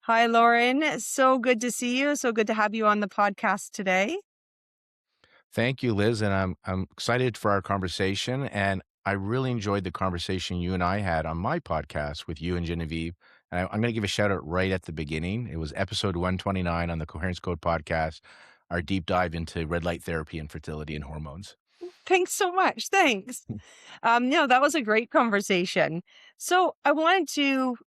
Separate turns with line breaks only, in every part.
Hi, Lauren. So good to see you. So good to have you on the podcast today.
Thank you, Liz, and I'm excited for our conversation. And I really enjoyed the conversation you and I had on my podcast with you and Genevieve. And I'm going to give a shout out right at the beginning. It was episode 129 on the Coherence Code podcast, our deep dive into red light therapy and fertility and hormones.
Thanks so much. Thanks. That was a great conversation. So I wanted to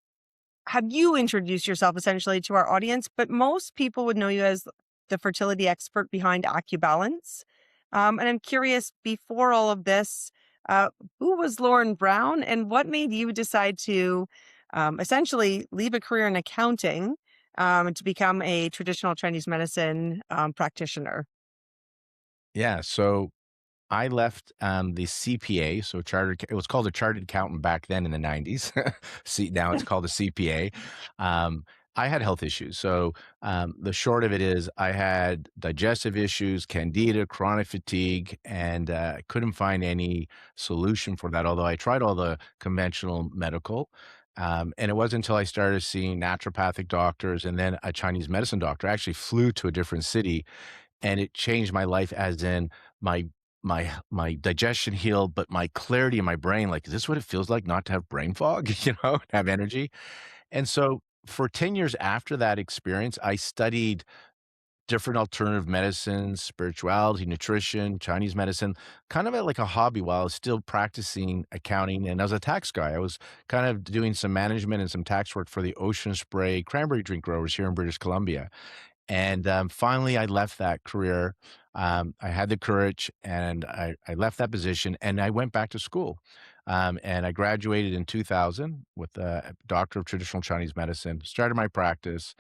have you introduce yourself essentially to our audience, but most people would know you as the fertility expert behind AccuBalance. And I'm curious, before all of this, uh, who was Lorne Brown and what made you decide to essentially leave a career in accounting to become a traditional Chinese medicine practitioner?
Yeah, so I left the CPA, so chartered. It was called a chartered accountant back then in the 90s. See, now it's called a CPA. I had health issues. So the short of it is, I had digestive issues, candida, chronic fatigue, and I couldn't find any solution for that. Although I tried all the conventional medical. And it wasn't until I started seeing naturopathic doctors and then a Chinese medicine doctor. I actually flew to a different city, and it changed my life, as in my digestion healed, but my clarity in my brain, like, is this what it feels like not to have brain fog, to have energy? And so for 10 years after that experience, I studied different alternative medicines, spirituality, nutrition, Chinese medicine, kind of at like a hobby while I was still practicing accounting. And as a tax guy, I was kind of doing some management and some tax work for the Ocean Spray cranberry drink growers here in British Columbia. And, finally, I left that career. I had the courage, and I left that position, and I went back to school. And I graduated in 2000 with a Doctor of Traditional Chinese Medicine, started my practice,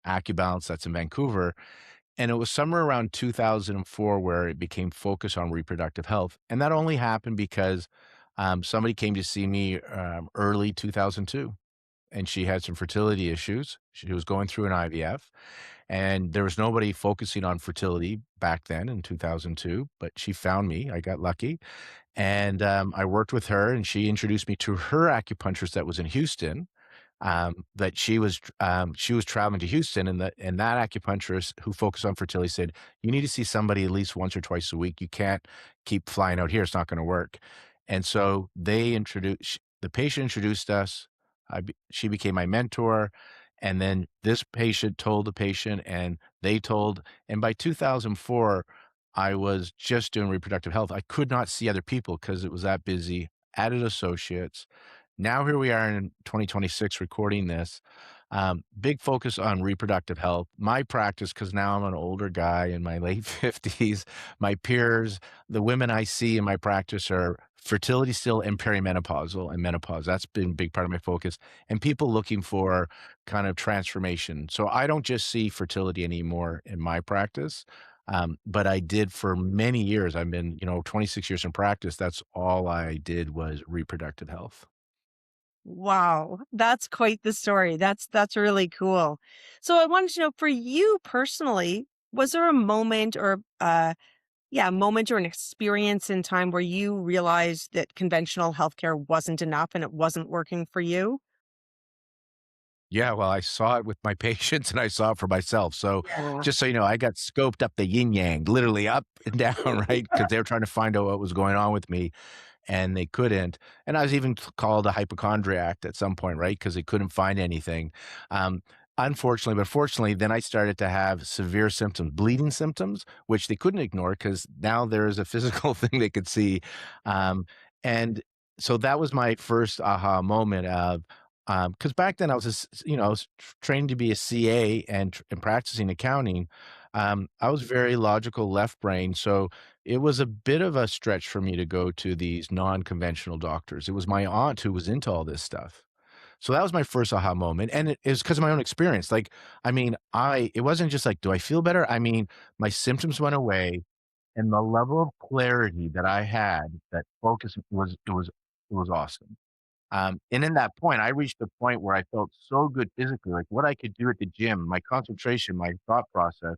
AccuBalance, that's in Vancouver, and it was somewhere around 2004 where it became focused on reproductive health, and that only happened because, somebody came to see me, early 2002, and she had some fertility issues. She was going through an IVF, and there was nobody focusing on fertility back then in 2002, but she found me. I got lucky, and I worked with her, and she introduced me to her acupuncturist that was in Houston. That she was traveling to Houston, and that acupuncturist who focused on fertility said, "You need to see somebody at least once or twice a week. You can't keep flying out here. It's not going to work." And so the patient introduced us. She became my mentor, and then this patient told the patient, and they told. And by 2004, I was just doing reproductive health. I could not see other people because it was that busy. Added associates. Now here we are in 2026 recording this. Big focus on reproductive health. My practice, because now I'm an older guy in my late 50s, my peers, the women I see in my practice are fertility still and perimenopausal and menopause. That's been a big part of my focus. And people looking for kind of transformation. So I don't just see fertility anymore in my practice. But I did for many years. I've been, 26 years in practice. That's all I did was reproductive health.
Wow, that's quite the story. That's really cool. So I wanted to know for you personally, was there a moment or a moment or an experience in time where you realized that conventional healthcare wasn't enough and it wasn't working for you?
Yeah, well, I saw it with my patients and I saw it for myself. So
Yeah.
just so you know, I got scoped up the yin yang, literally up and down, right? Because they were trying to find out what was going on with me and they couldn't. And I was even called a hypochondriac at some point, right? Because they couldn't find anything. Um, Unfortunately, but fortunately, then I started to have severe symptoms, bleeding symptoms, which they couldn't ignore because now there is a physical thing they could see. Um, and so that was my first aha moment of, because back then I was, I was trained to be a CA and practicing accounting. I was very logical left brain, so it was a bit of a stretch for me to go to these non-conventional doctors. It was my aunt who was into all this stuff. So that was my first aha moment, and it is because of my own experience. Like, I mean, I it wasn't just like, "Do I feel better?" I mean, my symptoms went away, and the level of clarity that I had, that focus was awesome. And in that point, I reached a point where I felt so good physically, like what I could do at the gym, my concentration, my thought process,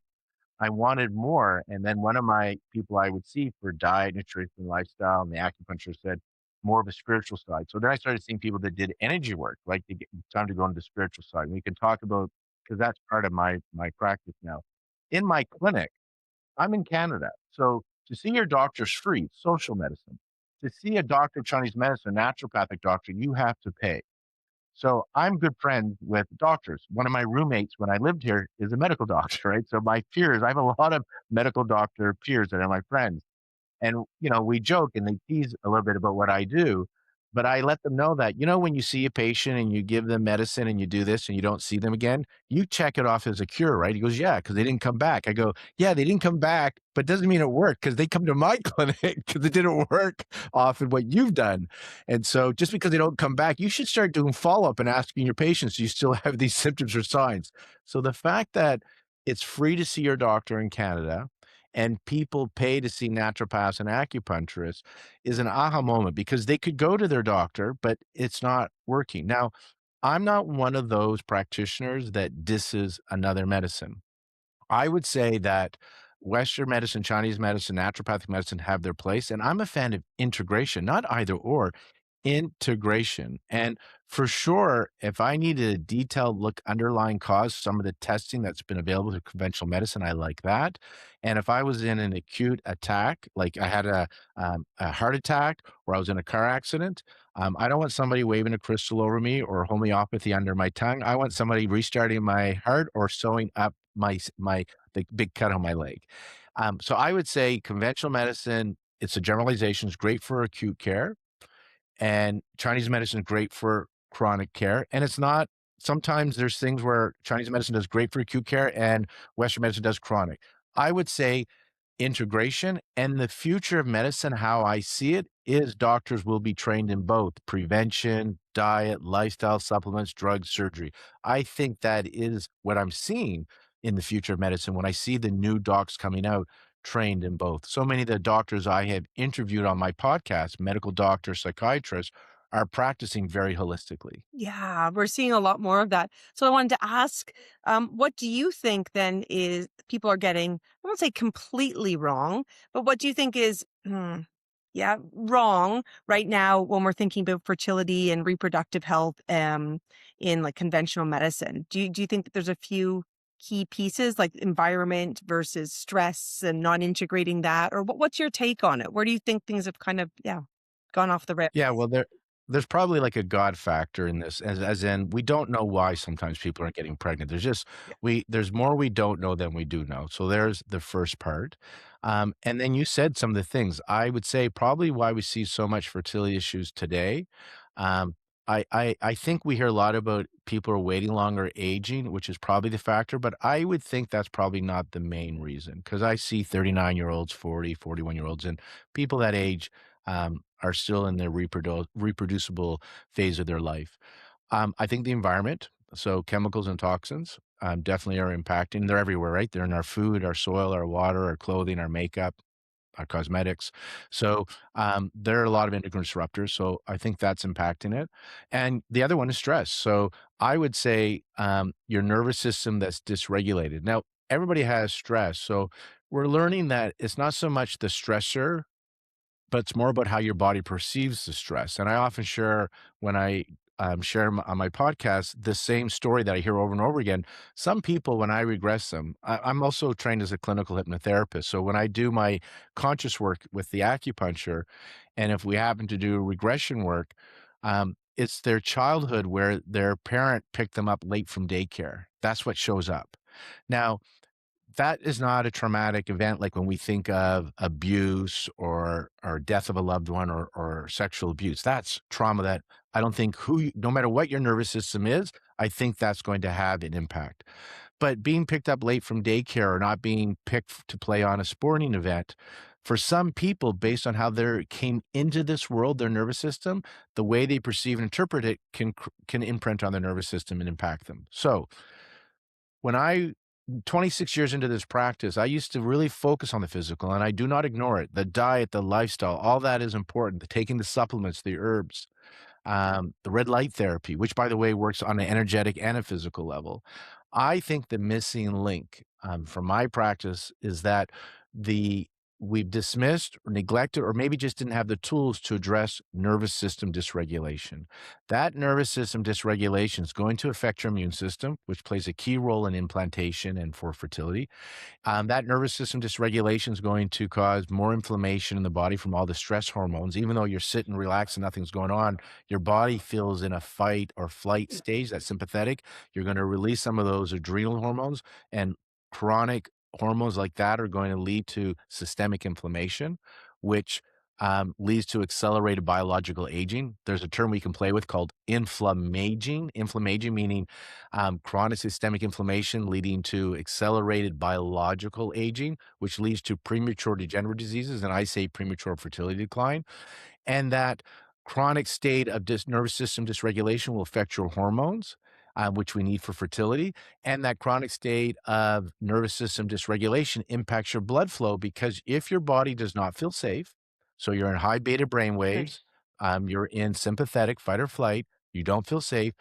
I wanted more. And then one of my people I would see for diet, nutrition, lifestyle, and the acupuncture said more of a spiritual side. So then I started seeing people that did energy work, like to get time to go into the spiritual side. We can talk about because that's part of my practice now. In my clinic, I'm in Canada, so to see your doctor is free, social medicine. To see a doctor of Chinese medicine, a naturopathic doctor, you have to pay. So I'm good friends with doctors. One of my roommates when I lived here is a medical doctor, right? So my peers, I have a lot of medical doctor peers that are my friends. And, we joke and they tease a little bit about what I do, but I let them know that, when you see a patient and you give them medicine and you do this and you don't see them again, you check it off as a cure, right? He goes, yeah, because they didn't come back. I go, yeah, they didn't come back, but doesn't mean it worked because they come to my clinic because it didn't work off in what you've done. And so just because they don't come back, you should start doing follow up and asking your patients, do you still have these symptoms or signs? So the fact that it's free to see your doctor in Canada and people pay to see naturopaths and acupuncturists is an aha moment because they could go to their doctor, but it's not working. Now, I'm not one of those practitioners that disses another medicine. I would say that Western medicine, Chinese medicine, naturopathic medicine have their place. And I'm a fan of integration, not either or, integration. And for sure, if I needed a detailed look underlying cause, some of the testing that's been available to conventional medicine, I like that. And if I was in an acute attack, like I had a heart attack or I was in a car accident, I don't want somebody waving a crystal over me or homeopathy under my tongue. I want somebody restarting my heart or sewing up my the big cut on my leg. So I would say conventional medicine, it's a generalization, is great for acute care, and Chinese medicine is great for chronic care. And it's not sometimes there's things where Chinese medicine does great for acute care and Western medicine does chronic. I would say integration and the future of medicine, how I see it, is doctors will be trained in both prevention, diet, lifestyle supplements, drugs, surgery. I think that is what I'm seeing in the future of medicine when I see the new docs coming out trained in both. So many of the doctors I have interviewed on my podcast, medical doctors, psychiatrists, are practicing very holistically.
Yeah, we're seeing a lot more of that. So I wanted to ask, what do you think then is people are getting, I won't say completely wrong, but what do you think is, yeah, wrong right now when we're thinking about fertility and reproductive health in like conventional medicine? Do you think that there's a few key pieces like environment versus stress and not integrating that? Or what's your take on it? Where do you think things have kind of, yeah, gone off the rails?
Yeah, well, there's probably like a God factor in this, as in we don't know why sometimes people aren't getting pregnant. There's just there's more we don't know than we do know. So there's the first part. And then you said some of the things. I would say probably why we see so much fertility issues today. Um, I think we hear a lot about people are waiting longer, aging, which is probably the factor, but I would think that's probably not the main reason because I see 39-year-olds, 40, 41-year-olds, and people that age are still in their reproducible phase of their life. I think the environment, so chemicals and toxins, definitely are impacting. They're everywhere, right? They're in our food, our soil, our water, our clothing, our makeup, our cosmetics. So there are a lot of endocrine disruptors. So I think that's impacting it. And the other one is stress. So I would say your nervous system that's dysregulated. Now, everybody has stress. So we're learning that it's not so much the stressor but it's more about how your body perceives the stress. And I often share when I share on my podcast the same story that I hear over and over again. Some people, when I regress them, I'm also trained as a clinical hypnotherapist. So when I do my conscious work with the acupuncture, and if we happen to do regression work, it's their childhood where their parent picked them up late from daycare. That's what shows up. Now, that is not a traumatic event like when we think of abuse or death of a loved one or sexual abuse. That's trauma that I don't think no matter what your nervous system is, I think that's going to have an impact. But being picked up late from daycare or not being picked to play on a sporting event, for some people, based on how they came into this world, their nervous system, the way they perceive and interpret it can imprint on their nervous system and impact them. So when I 26 years into this practice, I used to really focus on the physical and I do not ignore it. The diet, the lifestyle, all that is important. The taking the supplements, the herbs, the red light therapy, which by the way works on an energetic and a physical level. I think the missing link from my practice is that the we've dismissed or neglected or maybe just didn't have the tools to address nervous system dysregulation. That nervous system dysregulation is going to affect your immune system, which plays a key role in implantation and for fertility. That nervous system dysregulation is going to cause more inflammation in the body from all the stress hormones. Even though you're sitting relaxed and nothing's going on, your body feels in a fight or flight stage, that's sympathetic. You're going to release some of those adrenal hormones, and chronic hormones like that are going to lead to systemic inflammation, which leads to accelerated biological aging. There's a term we can play with called inflammaging. Inflammaging meaning chronic systemic inflammation leading to accelerated biological aging, which leads to premature degenerative diseases, and I say premature fertility decline. And that chronic state of nervous system dysregulation will affect your hormones, which we need for fertility. And that chronic state of nervous system dysregulation impacts your blood flow because if your body does not feel safe, so you're in high beta brain
Right.
waves, you're in sympathetic fight or flight, you don't feel safe.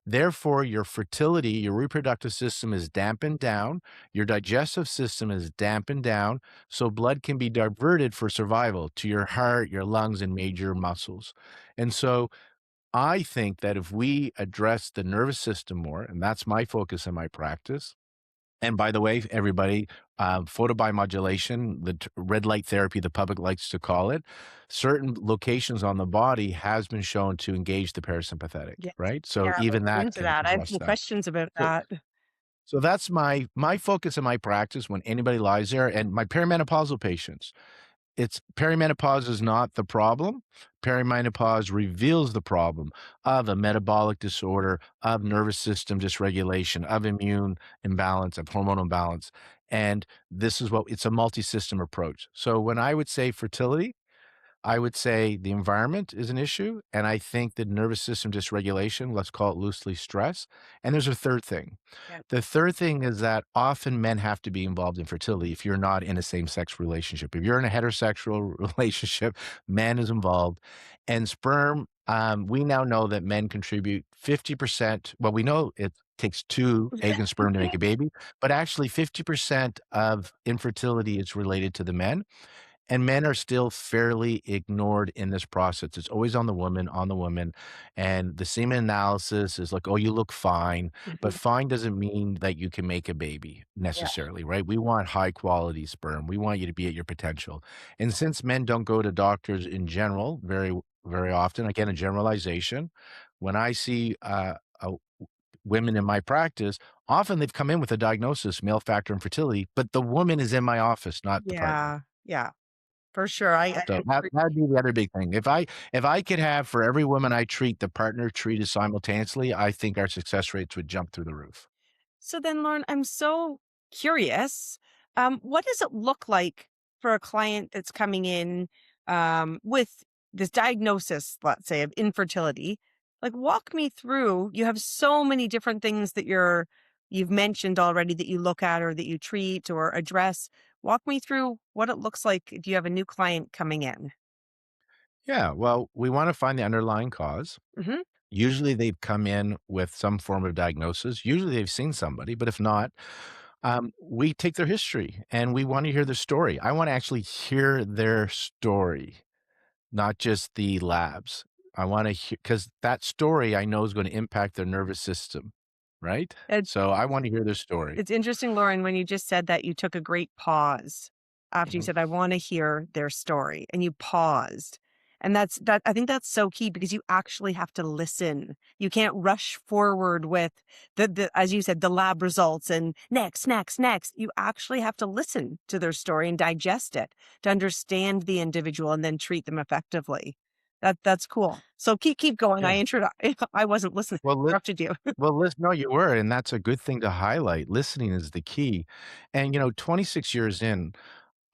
Therefore, your fertility, your reproductive system is dampened down, your digestive system is dampened down, so blood can be diverted for survival to your heart, your lungs, and major muscles. And so I think that if we address the nervous system more, and that's my focus in my practice, and by the way, everybody, photobiomodulation, the red light therapy, the public likes to call it, certain locations on the body has been shown to engage the parasympathetic,
Yes.
right? So
Yeah, let's
even
get
that
into
can
that. I have
address
some
that.
questions about
So
that.
so that's my focus in my practice when anybody lies there, and my perimenopausal patients. It's perimenopause is not the problem. Perimenopause reveals the problem of a metabolic disorder, of nervous system dysregulation, of immune imbalance, of hormonal imbalance. And this is what it's a multi-system approach. So when I would say fertility, I would say the environment is an issue, and I think the nervous system dysregulation, let's call it loosely stress. And there's a third thing.
Yeah.
The third thing is that often men have to be involved in fertility if you're not in a same-sex relationship. If you're in a heterosexual relationship, man is involved. And sperm, we now know that men contribute 50%. Well, we know it takes two egg and sperm to make a baby, but actually 50% of infertility is related to the men. And men are still fairly ignored in this process. It's always on the woman, on the woman. And the semen analysis is like, oh, you look fine. But
Mhm.
fine doesn't mean that you can make a baby
Yeah.
necessarily, right? We want high quality sperm. We want you to be at your potential. And since men don't go to doctors in general very often, again, a generalization, when I see women in my practice, often they've come in with a diagnosis, male factor infertility, but the woman is in my office, not the partner.
Yeah. Yeah. For sure. I
So
agree.
that'd be the other big thing. If I could have for every woman I treat, the partner treated simultaneously, I think our success rates would jump through the roof.
So then, Lauren, I'm so curious. What does it look like for a client that's coming in with this diagnosis, let's say, of infertility? Like, walk me through. You have so many different things that you've mentioned already that you look at or that you treat or address. Walk me through what it looks like. Do you have a new client coming in?
Yeah, well, we wanna find the underlying cause.
Hmm.
Usually, they've come in with some form of diagnosis. Usually, they've seen somebody, but if not, we take their history, and we wanna hear their story. I wanna actually hear their story. Not just the labs. I wanna hear because that story I know is gonna impact their nervous system, right? So I wanna hear their story.
It's interesting, Lauren, when you just said that you took a great pause after you
Mhm.
said, "I wanna hear their story," and you paused. And I think that's so key because you actually have to listen. You can't rush forward with the as you said, the lab results and next, next, next. You actually have to listen to their story and digest it to understand the individual and then treat them effectively. That's cool. So keep going.
Yeah.
I wasn't listening.
Well,
I interrupted you.
listen no, you were, and that's a good thing to highlight. Listening is the key. And, 26 years in,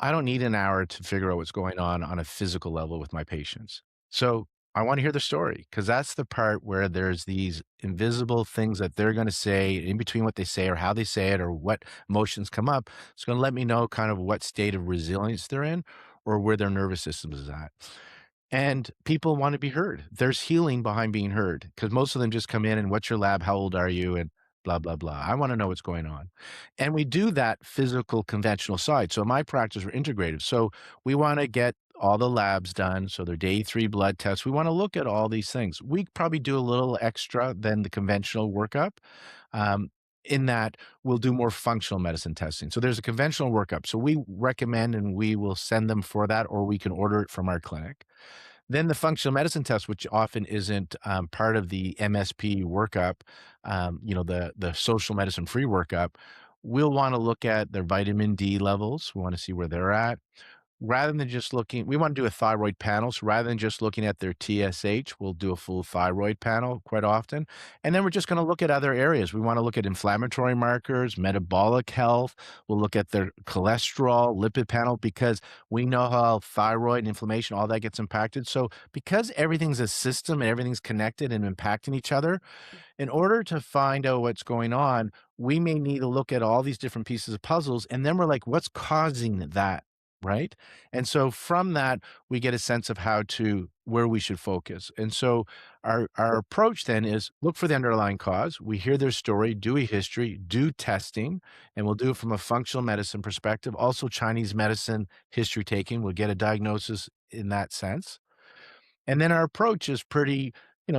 I don't need an hour to figure out what's going on a physical level with my patients. So I want to hear the story because that's the part where there's these invisible things that they're going to say in between what they say or how they say it or what emotions come up. It's going to let me know kind of what state of resilience they're in or where their nervous system is at. And people want to be heard. There's healing behind being heard because most of them just come in and what's your lab? How old are you? blah, blah, blah. I want to know what's going on. And we do that physical conventional side. So in my practice, we're integrative. So we want to get all the labs done. So their day 3 blood tests. We want to look at all these things. We probably do a little extra than the conventional workup. Um, in that we'll do more functional medicine testing. So there's a conventional workup. So we recommend and we will send them for that, or we can order it from our clinic. Then the functional medicine test, which often isn't part of the MSP workup, the social medicine free workup, we'll want to look at their vitamin D levels. We want to see where they're at. Rather than just looking, we want to do a thyroid panel. So rather than just looking at their TSH, we'll do a full thyroid panel quite often. And then we're just going to look at other areas. We want to look at inflammatory markers, metabolic health. We'll look at their cholesterol, lipid panel, because we know how thyroid and inflammation, all that gets impacted. So because everything's a system and everything's connected and impacting each other, in order to find out what's going on, we may need to look at all these different pieces of puzzles. And then we're like, what's causing that? Right. And so from that, we get a sense of where we should focus. And so our approach then is look for the underlying cause. We hear their story, do a history, do testing, and we'll do it from a functional medicine perspective. Also, Chinese medicine history taking, we'll get a diagnosis in that sense. And then our approach is pretty,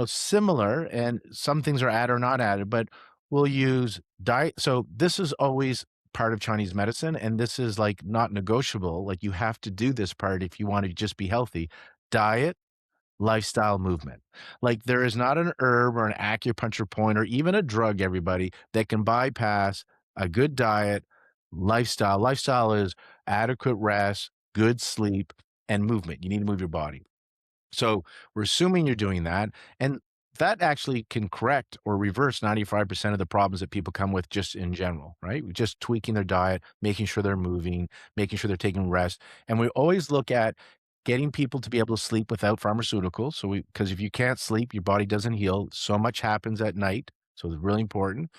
similar, and some things are added or not added, but we'll use diet. So this is always part of Chinese medicine, and this is like not negotiable. Like you have to do this part if you want to just be healthy. Diet, lifestyle, movement. Like there is not an herb or an acupuncture point or even a drug, everybody, that can bypass a good diet, lifestyle. Lifestyle is adequate rest, good sleep, and movement. You need to move your body. So we're assuming you're doing that. And that actually can correct or reverse 95% of the problems that people come with just in general, right? Just tweaking their diet, making sure they're moving, making sure they're taking rest. And we always look at getting people to be able to sleep without pharmaceuticals. Because if you can't sleep, your body doesn't heal. So much happens at night. So it's really important.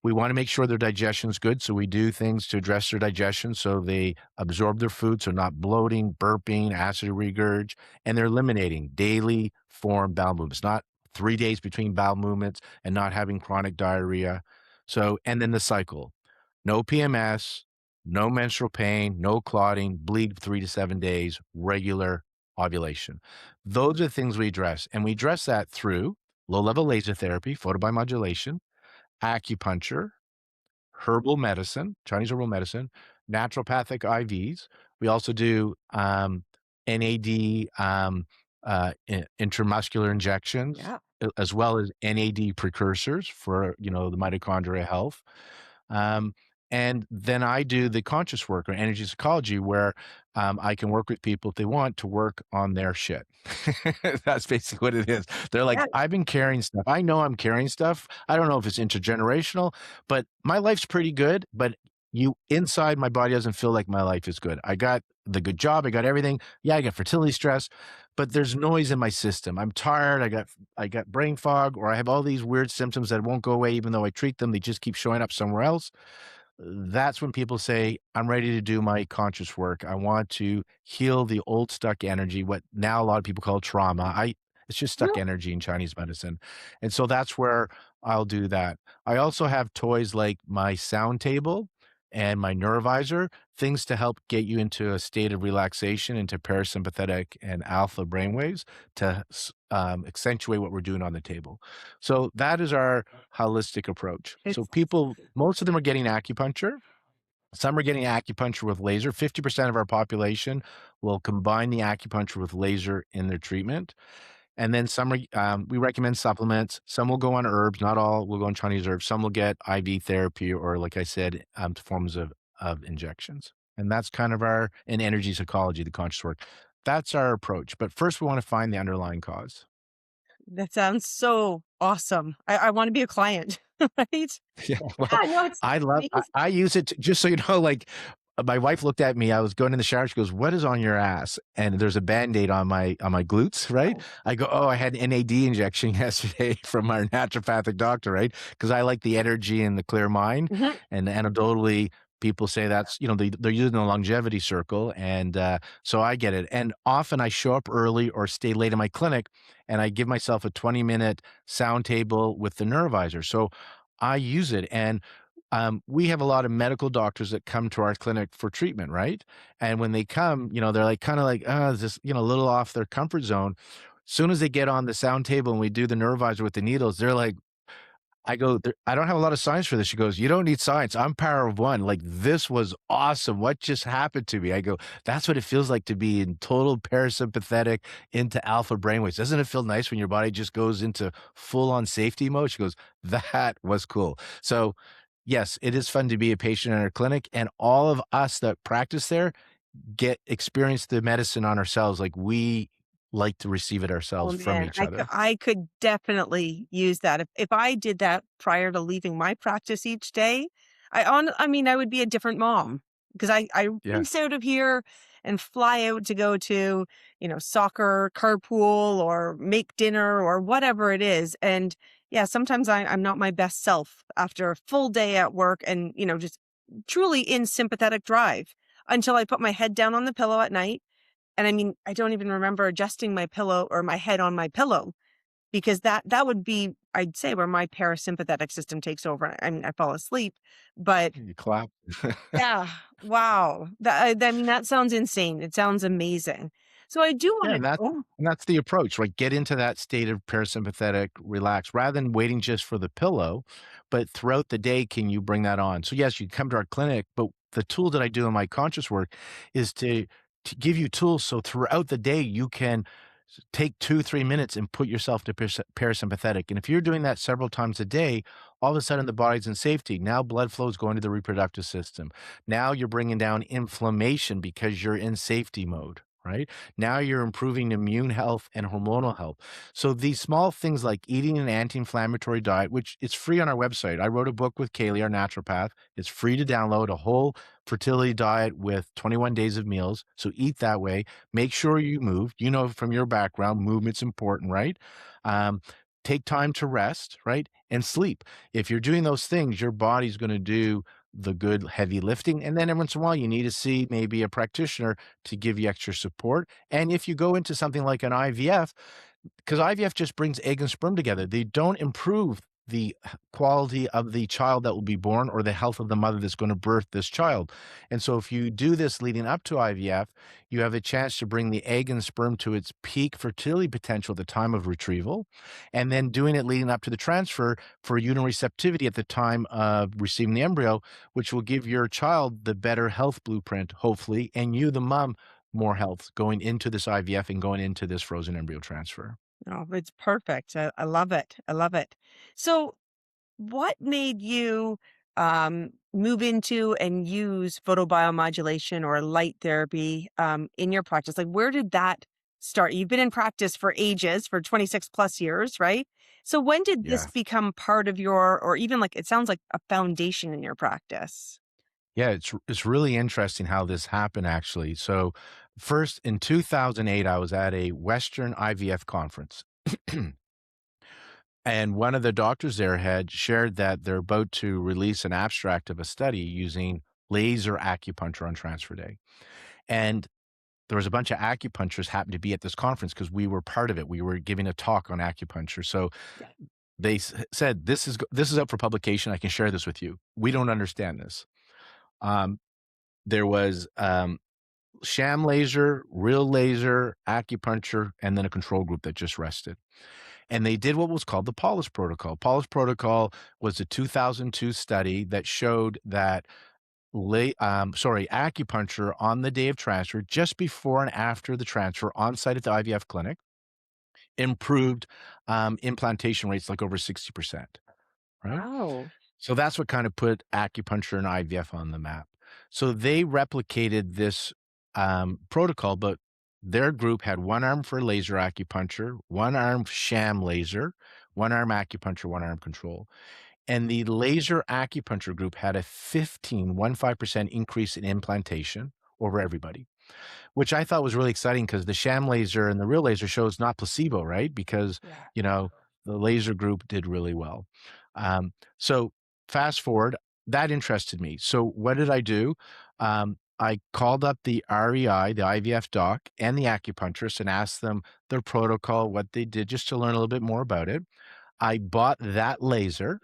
We want to make sure their digestion is good. So we do things to address their digestion so they absorb their food. So not bloating, burping, acid regurg, and they're eliminating daily form bowel movements, not 3 days between bowel movements, and not having chronic diarrhea. So, and then the cycle, no PMS, no menstrual pain, no clotting, bleed 3 to 7 days, regular ovulation. Those are the things we address. And we address that through low level laser therapy, photobiomodulation, acupuncture, herbal medicine, Chinese herbal medicine, naturopathic IVs. We also do NAD intramuscular injections,
Yeah.
as well as NAD precursors for the mitochondria health. Um, and then I do the conscious work or energy psychology, where I can work with people if they want to work on their shit. That's basically what it is. They're like,
Yeah.
I've been carrying stuff. I know I'm carrying stuff. I don't know if it's intergenerational, but my life's pretty good. But inside my body doesn't feel like my life is good. I got the good job. I got everything. Yeah, I got fertility stress, but there's noise in my system. I'm tired. I got brain fog, or I have all these weird symptoms that won't go away even though I treat them. They just keep showing up somewhere else. That's when people say, I'm ready to do my conscious work. I want to heal the old stuck energy, what now a lot of people call trauma. It's just stuck
No.
energy in Chinese medicine. And so that's where I'll do that. I also have toys like my sound table and my neurovisor, things to help get you into a state of relaxation, into parasympathetic and alpha brainwaves to accentuate what we're doing on the table. So that is our holistic approach. So
It's
most of them are getting acupuncture. Some are getting acupuncture with laser. 50% of our population will combine the acupuncture with laser in their treatment. And then we recommend supplements. Some will go on herbs. Not all will go on Chinese herbs. Some will get IV therapy, or like I said, forms of injections. And that's kind of in energy psychology, the conscious work. That's our approach. But first, we want to find the underlying cause.
That sounds so awesome. I wanna be a client, right?
Yeah, well,
Yeah, no, it's amazing.
I use it just so you know, like, my wife looked at me, I was going in the shower, she goes, "What is on your ass?" And there's a Band-Aid on my glutes, right?
Oh.
I go, "Oh, I had an NAD injection yesterday from our naturopathic doctor," right? Because I like the energy and the clear mind,
Mhm.
and anecdotally, people say that's, they're using the longevity circle, and, so I get it, and often I show up early or stay late in my clinic, and I give myself a 20-minute sound table with the neurovisor. So I use it, and we have a lot of medical doctors that come to our clinic for treatment, right? And when they come, they're like kind of like, is this, a little off their comfort zone. Soon as they get on the sound table and we do the nervizer with the needles, they're like, I go, I don't have a lot of science for this. She goes, you don't need science. I'm power of one. Like, this was awesome. What just happened to me? I go, that's what it feels like to be in total parasympathetic into alpha brainwaves. Doesn't it feel nice when your body just goes into full on safety mode? She goes, that was cool. So, yes, it is fun to be a patient in our clinic. And all of us that practice there get experience the medicine on ourselves. Like, we like to receive it
Oh,
ourselves from
man,
each other.
I could definitely use that. If I did that prior to leaving my practice each day, I mean, I would be a different mom because I
Yeah.
race out of here and fly out to go to, soccer, carpool, or make dinner or whatever it is. And yeah, sometimes I'm not my best self after a full day at work and, just truly in sympathetic drive until I put my head down on the pillow at night. And I mean, I don't even remember adjusting my pillow or my head on my pillow because that would be, I'd say, where my parasympathetic system takes over. I mean, I fall asleep, but
You clap.
yeah, wow. I mean, that sounds insane. It sounds amazing. So I do want
Yeah,
to.
and that's the approach, right? Get into that state of parasympathetic relax rather than waiting just for the pillow, but throughout the day, can you bring that on? So yes, you come to our clinic, but the tool that I do in my conscious work is to give you tools so throughout the day you can take 2, 3 minutes and put yourself to parasympathetic. And if you're doing that several times a day, all of a sudden the body's in safety. Now blood flow is going to the reproductive system. Now you're bringing down inflammation because you're in safety mode. Right? Now you're improving immune health and hormonal health. So these small things like eating an anti-inflammatory diet, which it's free on our website. I wrote a book with Kaylee, our naturopath. It's free to download, a whole fertility diet with 21 days of meals. So eat that way. Make sure you move. From your background, movement's important, right? Um, take time to rest, right? And sleep. If you're doing those things, your body's going to do the good heavy lifting. And then every once in a while, you need to see maybe a practitioner to give you extra support. And if you go into something like an IVF, because IVF just brings egg and sperm together, they don't improve the quality of the child that will be born or the health of the mother that's going to birth this child. And so if you do this leading up to IVF, you have a chance to bring the egg and sperm to its peak fertility potential at the time of retrieval, and then doing it leading up to the transfer for uterine receptivity at the time of receiving the embryo, which will give your child the better health blueprint, hopefully, and you, the mom, more health going into this IVF and going into this frozen embryo transfer.
Oh, it's perfect. I love it. I love it. So what made you move into and use photobiomodulation or light therapy in your practice? Like, where did that start? You've been in practice for ages, for 26 plus years, right? So when did this
Yeah.
become part of your, or even like, it sounds like a foundation in your practice?
Yeah, it's really interesting how this happened actually. So, first in 2008, I was at a Western IVF conference. And one of the doctors there had shared that they're about to release an abstract of a study using laser acupuncture on transfer day. And there was a bunch of acupuncturists happened to be at this conference because we were part of it. We were giving a talk on acupuncture. So
Yeah.
they said, this is up for publication. I can share this with you. We don't understand this. Um, there was sham laser, real laser, acupuncture, and then a control group that just rested. And they did what was called the Paulus Protocol. Paulus Protocol was a 2002 study that showed that acupuncture on the day of transfer, just before and after the transfer on site at the IVF clinic, improved implantation rates like over 60%, right?
Wow.
So that's what kind of put acupuncture and IVF on the map. So they replicated this protocol, but their group had one arm for laser acupuncture, one arm sham laser, one arm acupuncture, one arm control. And the laser acupuncture group had a 15% increase in implantation over everybody, which I thought was really exciting because the sham laser and the real laser shows not placebo, right? Because,
Yeah.
you know, the laser group did really well. So fast forward, that interested me. So what did I do? I called up the REI, the IVF doc, and the acupuncturist and asked them their protocol, what they did, just to learn a little bit more about it. I bought that laser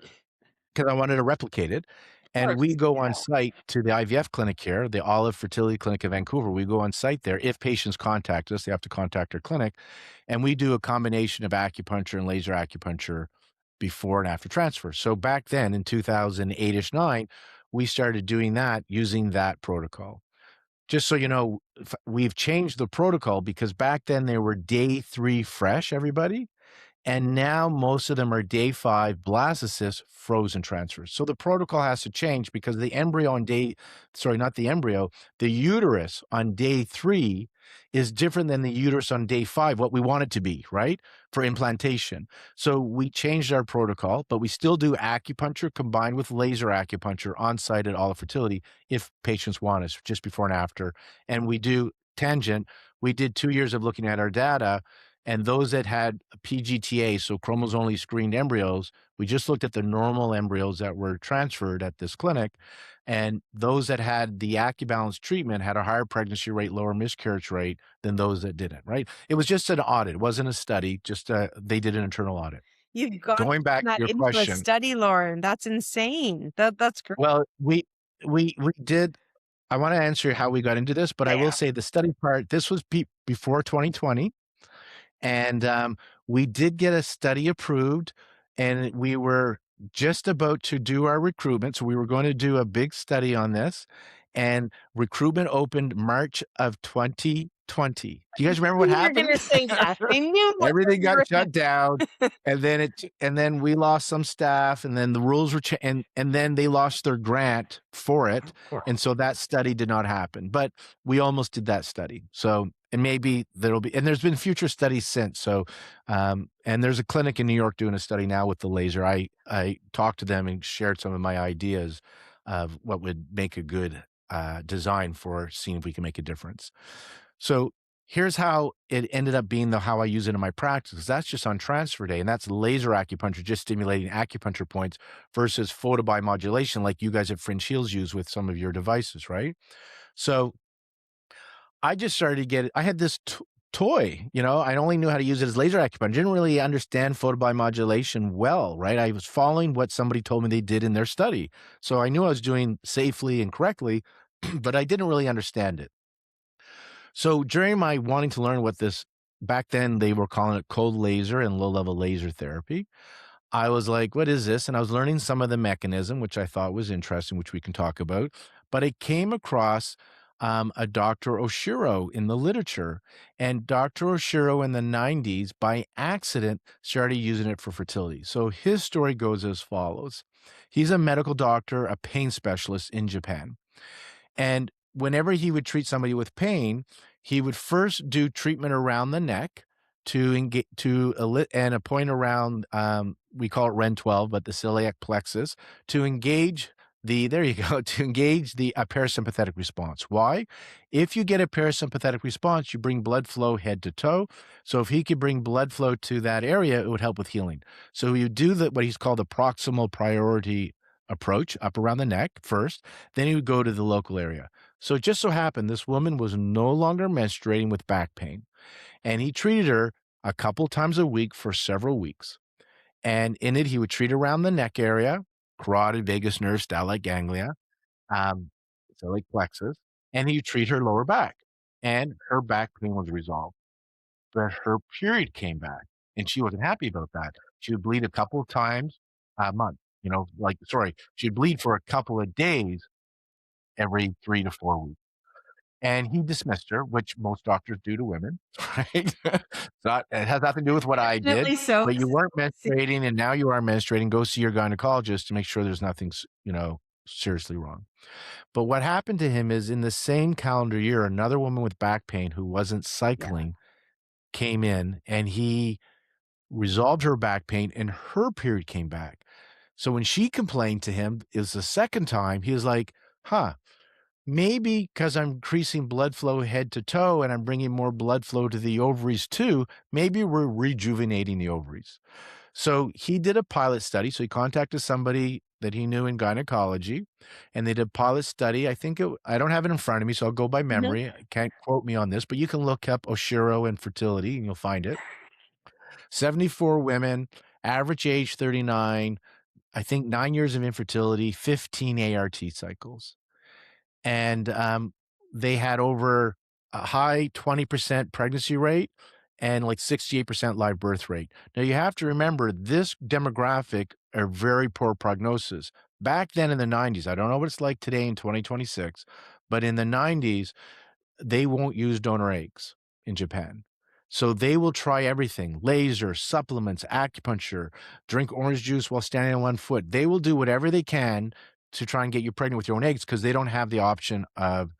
'cause I wanted to replicate it,
Of
and we
course.
go on
Yeah.
site to the IVF clinic here, the Olive Fertility Clinic in Vancouver. We go on site there. If patients contact us, they have to contact our clinic, and we do a combination of acupuncture and laser acupuncture before and after transfer. So back then in 2008-ish, 9, we started doing that using that protocol. Just so you know, we've changed the protocol because back then they were day 3 fresh, everybody, and now most of them are day 5 blastocyst frozen transfers. So the protocol has to change because the embryo on day sorry, not the embryo, the uterus on day 3 is different than the uterus on day 5, what we want it to be, right? For implantation. So we changed our protocol, but we still do acupuncture combined with laser acupuncture on site at Olive Fertility if patients want us just before and after. And we do tangent. We did 2 years of looking at our data, and those that had PGTA, so chromosomally screened embryos, we just looked at the normal embryos that were transferred at this clinic, and those that had the AccuBalance treatment had a higher pregnancy rate, lower miscarriage rate than those that didn't, right? It was just an audit. It wasn't a study, just, they did an internal audit.
You've gone
Going back to
that
your
into a
question,
study, Lauren. That's insane. That's great.
well, we did I wanna answer how we got into this, but I will
Yeah.
say the study part, this was before 2020. And, we did get a study approved, and we were just about to do our recruitment, so we were going to do a big study on this, and recruitment opened March of 2020. Do you guys remember what
You were
happened?
gonna say that. I knew that's what
Everything
you
got
were
shut down, and then we lost some staff, and then the rules were and then they lost their grant for it,
Of course.
and so that study did not happen, but we almost did that study. So and maybe there'll be and there's been future studies since, so, and there's a clinic in New York doing a study now with the laser. I talked to them and shared some of my ideas of what would make a good, design for seeing if we can make a difference. So here's how it ended up being, though, how I use it in my practice, 'cause that's just on transfer day, and that's laser acupuncture, just stimulating acupuncture points versus photobiomodulation like you guys at Fringe Heels use with some of your devices, right? So I just started to get I had this toy, I only knew how to use it as laser acupuncture. Didn't really understand photobiomodulation well, right? I was following what somebody told me they did in their study. So I knew I was doing safely and correctly, but I didn't really understand it. So during my wanting to learn what this back then they were calling it cold laser and low level laser therapy. I was like, what is this? And I was learning some of the mechanism, which I thought was interesting, which we can talk about. But I came across a Dr. Oshiro in the literature. And Dr. Oshiro in the 90s, by accident, started using it for fertility. So his story goes as follows. He's a medical doctor, a pain specialist in Japan. And whenever he would treat somebody with pain, he would first do treatment around the neck to engage and a point around we call it REN 12, but the celiac plexus to engage the there you go to engage the a parasympathetic response. Why? If you get a parasympathetic response, you bring blood flow head to toe. So if he could bring blood flow to that area, it would help with healing. So you do what he's called the proximal priority approach up around the neck first, then he would go to the local area. So it just so happened this woman was no longer menstruating with back pain, and he treated her a couple times a week for several weeks. And in it, he would treat around the neck area, carotid, vagus nerve, styloid ganglia, um, iliac plexus, and he would treat her lower back, and her back pain was resolved. But her period came back, and she wasn't happy about that. She would bleed a couple of times a month, she'd bleed for a couple of days every 3 to 4 weeks. And he dismissed her, which most doctors do to women, right? It has nothing to do with what I did,
Definitely so.
but you weren't menstruating and now you are menstruating. Go see your gynecologist to make sure there's nothing, seriously wrong. But what happened to him is in the same calendar year, another woman with back pain who wasn't
Yeah.
cycling came in and he resolved her back pain and her period came back. So when she complained to him, it was the second time, he was like, huh, maybe because I'm increasing blood flow head to toe and I'm bringing more blood flow to the ovaries too, maybe we're rejuvenating the ovaries. So he did a pilot study. So he contacted somebody that he knew in gynecology and they did a pilot study. I don't have it in front of me, so I'll go by
No.
memory. Can't quote me on this, but you can look up Oshiro and fertility and you'll find it. 74 women, average age 39, I think 9 years of infertility, 15 ART cycles. And, they had over a high 20% pregnancy rate and like 68% live birth rate. Now you have to remember this demographic are very poor prognosis. Back then in the 90s, I don't know what it's like today in 2026, but in the 90s, they won't use donor eggs in Japan. So they will try everything, laser, supplements, acupuncture, drink orange juice while standing on one foot. They will do whatever they can to try and get you pregnant with your own eggs because they don't have the option of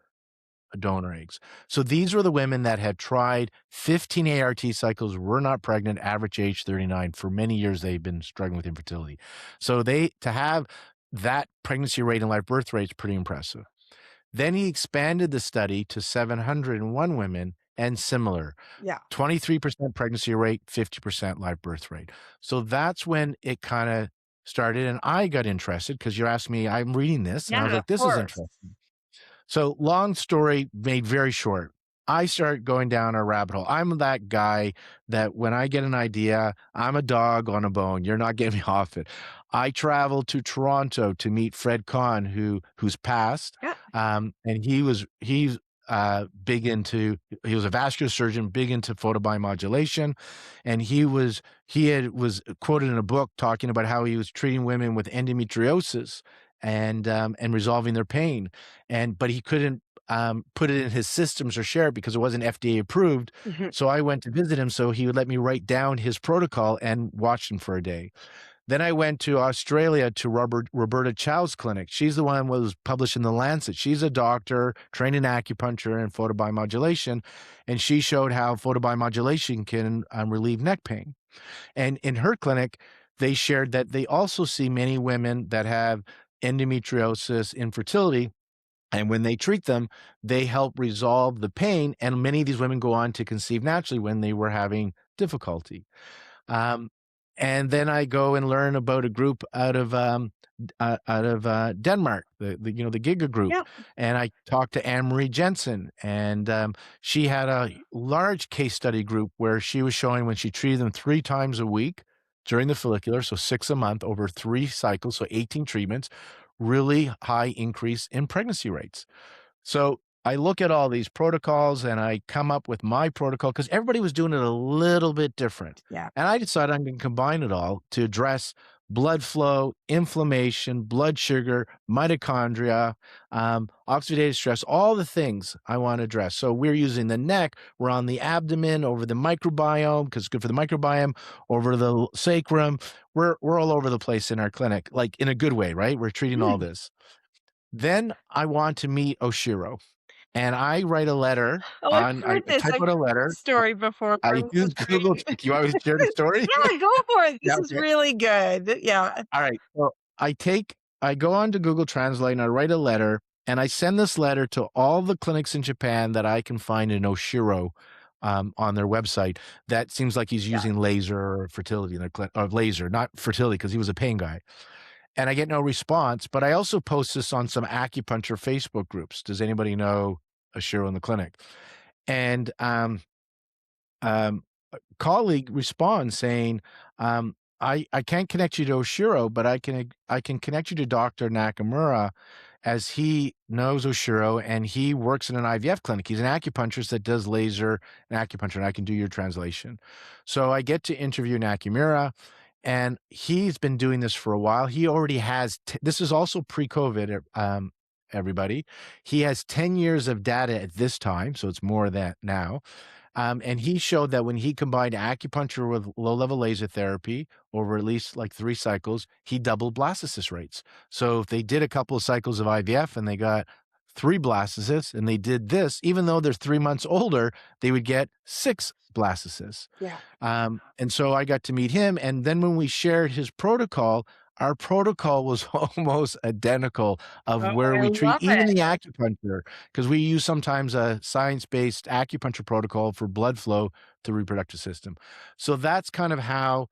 donor eggs. So these were the women that had tried 15 ART cycles, were not pregnant, average age 39. For many years, they've been struggling with infertility. So to have that pregnancy rate and live birth rate is pretty impressive. Then he expanded the study to 701 women and similar.
Yeah.
23% pregnancy rate, 50% live birth rate. So that's when it kind of started. And I got interested because you asked me, I'm reading this, and I was
Yeah, of
like, this is
course.
interesting. So long story made very short. I start going down a rabbit hole. I'm that guy that when I get an idea, I'm a dog on a bone. You're not getting me off it. I traveled to Toronto to meet Fred Kahn, who's passed,
Yeah.
and he's big into he was a vascular surgeon, big into photobiomodulation, and he was quoted in a book talking about how he was treating women with endometriosis and resolving their pain, but he couldn't put it in his systems or share it because it wasn't FDA approved.
Mhm.
So I went to visit him so he would let me write down his protocol and watch him for a day. Then I went to Australia to Roberta Chow's clinic. She's the one who was published in The Lancet. She's a doctor trained in acupuncture and photobiomodulation, and she showed how photobiomodulation can relieve neck pain. And in her clinic, they shared that they also see many women that have endometriosis, infertility, and when they treat them, they help resolve the pain. And many of these women go on to conceive naturally when they were having difficulty. Um, and then I go and learn about a group out of Denmark, the Giga group,
Yeah.
and I talked to Anne Marie Jensen, and she had a large case study group where she was showing when she treated them 3 times a week during the follicular, so 6 a month over 3 cycles, so 18 treatments, really high increase in pregnancy rates. So I look at all these protocols and I come up with my protocol because everybody was doing it a little bit different.
Yeah.
And I decided I'm going to combine it all to address blood flow, inflammation, blood sugar, mitochondria, oxidative stress, all the things I want to address. So we're using the neck, we're on the abdomen, over the microbiome, because it's good for the microbiome, over the sacrum. We're all over the place in our clinic, like in a good way, right? We're treating all
Mm.
this. Then I want to meet Oshiro. And I write a letter
Oh, I've
on
heard
I
this.
type
I've
out a
heard
letter.
this story before.
I
This is
use Google.
great.
You want me to share the story?
Yeah, go for it.
Yeah,
This is
okay.
really good. Yeah.
Alright. So I go on to Google Translate and I write a letter, and I send this letter to all the clinics in Japan that I can find in Oshiro, on their website. That seems like he's
Yeah.
using laser or fertility in their or laser, not fertility, because he was a pain guy. And I get no response, but I also post this on some acupuncture Facebook groups. Does anybody know Oshiro in the clinic? And, colleague responds saying, I can't connect you to Oshiro, but I can connect you to Dr. Nakamura as he knows Oshiro and he works in an IVF clinic. He's an acupuncturist that does laser and acupuncture, and I can do your translation. So I get to interview Nakamura, and he's been doing this for a while. He already has, this is also pre-COVID, everybody. He has 10 years of data at this time, so it's more than now. And he showed that when he combined acupuncture with low-level laser therapy over at least like 3 cycles, he doubled blastocyst rates. So if they did a couple of cycles of IVF and they got 3 blastocysts, and they did this, even though they're 3 months older, they would get 6 blastocysts.
Yeah.
And so I got to meet him. And then when we shared his protocol, our protocol was almost identical of
Oh,
where
I
we treat
love
even
it.
the acupuncture, because we use sometimes a science-based acupuncture protocol for blood flow to the reproductive system. So that's kind of how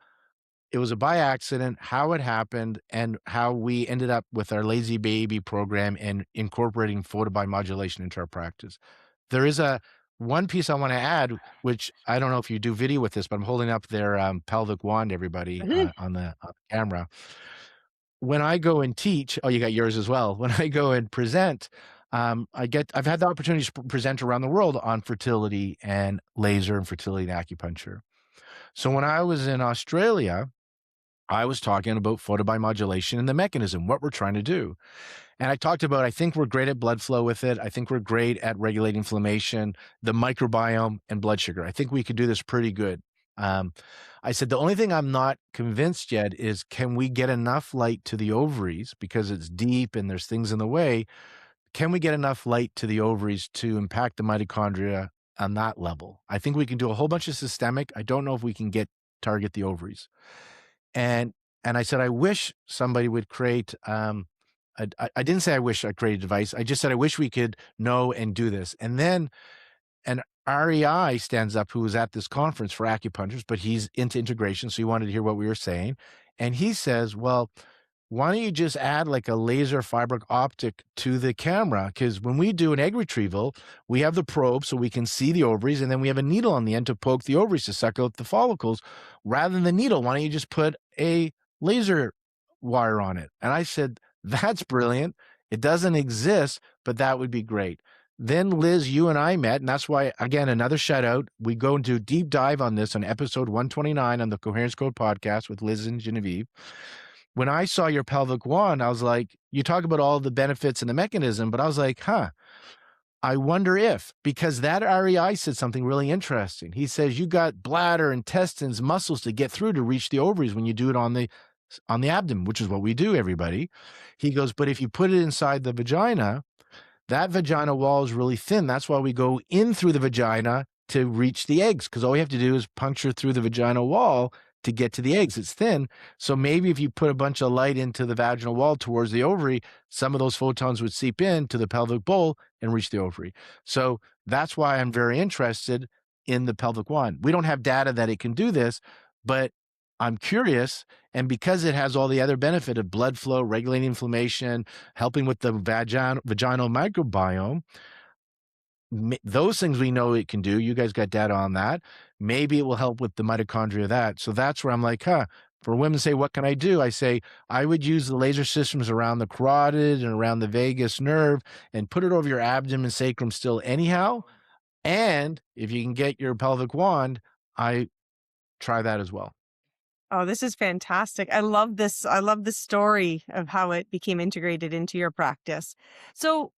it was, a by accident, how it happened, and how we ended up with our lazy baby program and incorporating photobiomodulation into our practice. There is a one piece I want to add, which I don't know if you do video with this, but I'm holding up their pelvic wand, everybody,
Mhm.
on the camera. when I go and teach, oh, you got yours as well. When I go and present, I've had the opportunity to present around the world on fertility and laser and fertility and acupuncture. So when I was in Australia, I was talking about photobiomodulation and the mechanism, what we're trying to do. And I talked about, I think we're great at blood flow with it. I think we're great at regulating inflammation, the microbiome, and blood sugar. I think we could do this pretty good. Um, I said, the only thing I'm not convinced yet is, can we get enough light to the ovaries, because it's deep and there's things in the way? Can we get enough light to the ovaries to impact the mitochondria on that level? I think we can do a whole bunch of systemic. I don't know if we can target the ovaries. And I said, I wish somebody would create, I didn't say I wish I created a device. I just said, I wish we could know and do this. And then an REI stands up, who was at this conference for acupuncturists, but he's into integration. So he wanted to hear what we were saying. And he says, well, why don't you just add like a laser fiber optic to the camera? Because when we do an egg retrieval, we have the probe so we can see the ovaries, and then we have a needle on the end to poke the ovaries to suck out the follicles. Rather than the needle, why don't you just put a laser wire on it? And I said, that's brilliant. It doesn't exist, but that would be great. Then Liz, you and I met, and that's why, again, another shout out. We go into a deep dive on this on episode 129 on the Coherence Code podcast with Liz and Genevieve. When I saw your pelvic wand, I was like, you talk about all the benefits and the mechanism, but I was like, I wonder if, because that REI said something really interesting. He says, you got bladder, intestines, muscles to get through to reach the ovaries when you do it on the abdomen, which is what we do, everybody. He goes, but if you put it inside the vagina, that vagina wall is really thin. That's why we go in through the vagina to reach the eggs, because all we have to do is puncture through the vagina wall to get to the eggs. It's thin. So maybe if you put a bunch of light into the vaginal wall towards the ovary, some of those photons would seep in to the pelvic bowl and reach the ovary. So that's why I'm very interested in the pelvic wand. We don't have data that it can do this, but I'm curious. And because it has all the other benefit of blood flow, regulating inflammation, helping with the vaginal microbiome, those things we know it can do. You guys got data on that. Maybe it will help with the mitochondria of that. So that's where I'm like, for women say, what can I do? I say, I would use the laser systems around the carotid and around the vagus nerve and put it over your abdomen and sacrum still anyhow. And if you can get your pelvic wand, I try that as well.
Oh, this is fantastic. I love this. I love the story of how it became integrated into your practice. So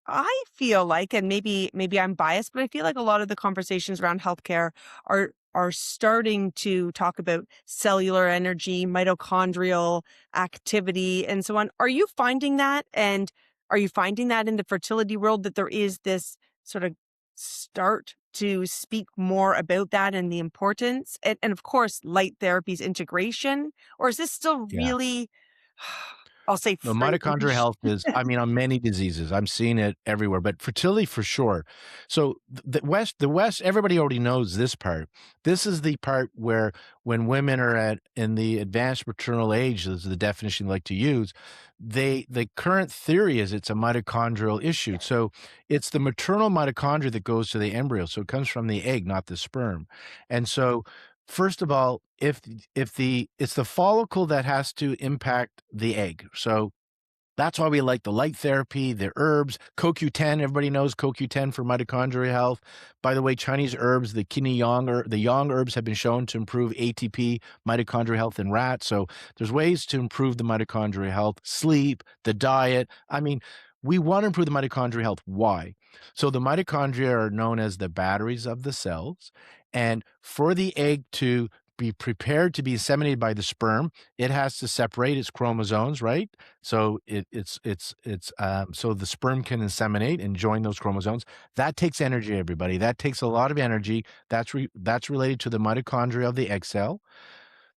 I feel like, and maybe I'm biased, but I feel like a lot of the conversations around healthcare are starting to talk about cellular energy, mitochondrial activity, and so on. Are you finding that? And are you finding that in the fertility world, that there is this sort of start to speak more about that and the importance? And of course, light therapy's integration, or is this still
Yeah.
really, I'll say,
The
fringe?
mitochondrial health is, I mean, on many diseases, I'm seeing it everywhere, but fertility for sure. So the West, everybody already knows this part. This is the part where when women are in the advanced maternal age, is the definition they like to use, the current theory is it's a mitochondrial issue. So it's the maternal mitochondria that goes to the embryo. So it comes from the egg, not the sperm. And so first of all, it's the follicle that has to impact the egg. So that's why we like the light therapy, the herbs, CoQ10. Everybody knows CoQ10 for mitochondrial health. By the way, Chinese herbs, the the yang herbs have been shown to improve ATP, mitochondrial health in rats. So there's ways to improve the mitochondrial health, sleep, the diet. I mean, we want to improve the mitochondrial health. Why? So the mitochondria are known as the batteries of the cells. And for the egg to be prepared to be inseminated by the sperm, it has to separate its chromosomes, right? So so the sperm can inseminate and join those chromosomes. That takes energy, everybody. That takes a lot of energy. That's related to the mitochondria of the egg cell.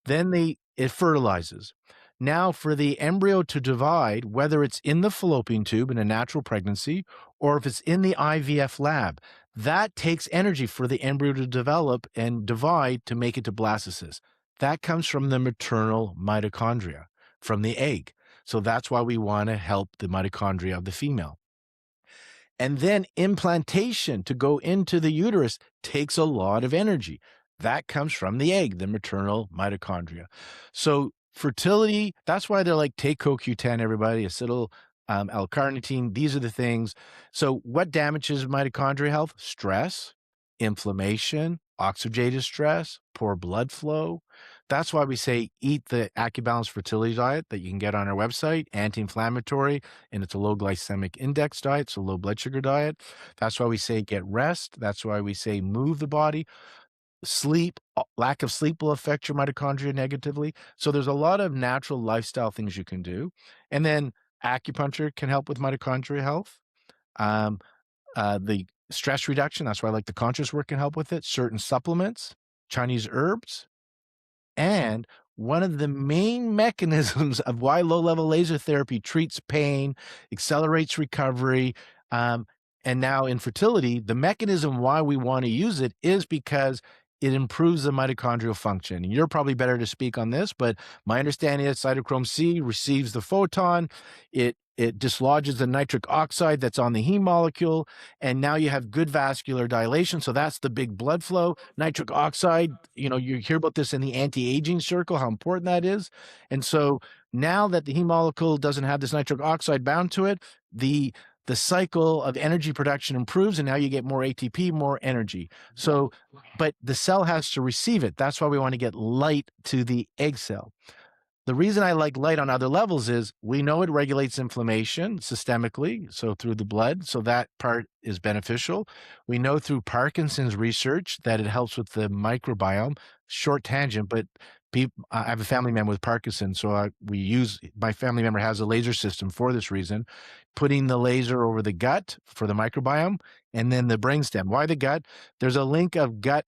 Then it fertilizes. Now, for the embryo to divide, whether it's in the fallopian tube in a natural pregnancy or if it's in the IVF lab, that takes energy for the embryo to develop and divide to make it to blastocyst. That comes from the maternal mitochondria, from the egg. So that's why we want to help the mitochondria of the female. And then implantation to go into the uterus takes a lot of energy. That comes from the egg, the maternal mitochondria. So fertility, that's why they're like, take CoQ10, everybody, acetyl L-carnitine. These are the things. So, what damages mitochondria health? Stress, inflammation, oxidative stress, poor blood flow. That's why we say eat the AccuBalance fertility diet that you can get on our website, anti-inflammatory, and it's a low glycemic index diet, so low blood sugar diet. That's why we say get rest. That's why we say move the body. Sleep, lack of sleep will affect your mitochondria negatively. So there's a lot of natural lifestyle things you can do. And then acupuncture can help with mitochondria health. Um, the stress reduction, that's why I like the conscious work can help with it. Certain supplements, Chinese herbs, and one of the main mechanisms of why low-level laser therapy treats pain, accelerates recovery, um, and now infertility, the mechanism why we want to use it is because it improves the mitochondrial function. You're probably better to speak on this, but my understanding is cytochrome C receives the photon, it dislodges the nitric oxide that's on the heme molecule, and now you have good vascular dilation. So that's the big blood flow. Nitric oxide, you hear about this in the anti-aging circle, how important that is. And so now that the heme molecule doesn't have this nitric oxide bound to it, the cycle of energy production improves, and now you get more ATP, more energy. So, but the cell has to receive it. That's why we want to get light to the egg cell. The reason I like light on other levels is we know it regulates inflammation systemically, so through the blood, so that part is beneficial. We know through Parkinson's research that it helps with the microbiome. Short tangent, but I have a family member with Parkinson's, so my family member has a laser system for this reason, putting the laser over the gut for the microbiome and then the brainstem. Why the gut? There's a link of gut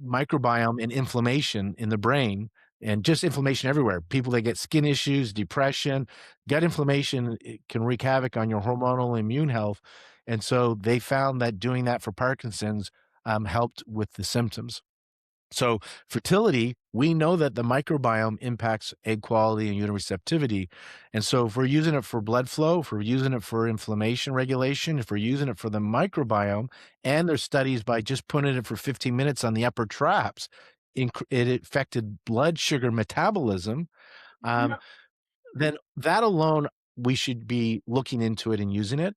microbiome and inflammation in the brain and just inflammation everywhere. People that get skin issues, depression, gut inflammation, it can wreak havoc on your hormonal immune health. And so they found that doing that for Parkinson's helped with the symptoms. So fertility, we know that the microbiome impacts egg quality and uterine receptivity. And so if we're using it for blood flow, if we're using it for inflammation regulation, if we're using it for the microbiome, and there's studies by just putting it for 15 minutes on the upper traps, it affected blood sugar metabolism, um, then that alone, we should be looking into it and using it.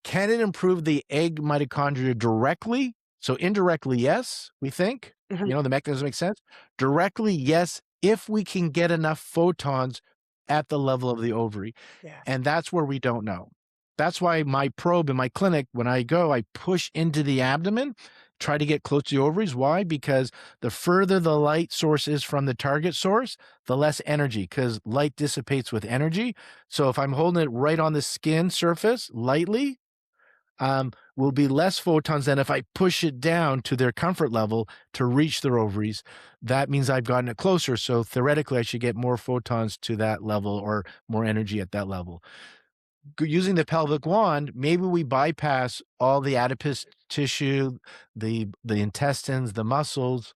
Can it improve the egg mitochondria directly? So indirectly, yes, we think.
Mhm.
The mechanism makes sense. Directly, yes, if we can get enough photons at the level of the ovary.
Yes.
And that's where we don't know. That's why my probe in my clinic, when I go, I push into the abdomen, try to get close to the ovaries. Why? Because the further the light source is from the target source, the less energy, because light dissipates with energy. So if I'm holding it right on the skin surface lightly, will be less photons than if I push it down to their comfort level to reach their ovaries. That means I've gotten it closer. So theoretically, I should get more photons to that level or more energy at that level. Using the pelvic wand, maybe we bypass all the adipose tissue, the intestines, the muscles,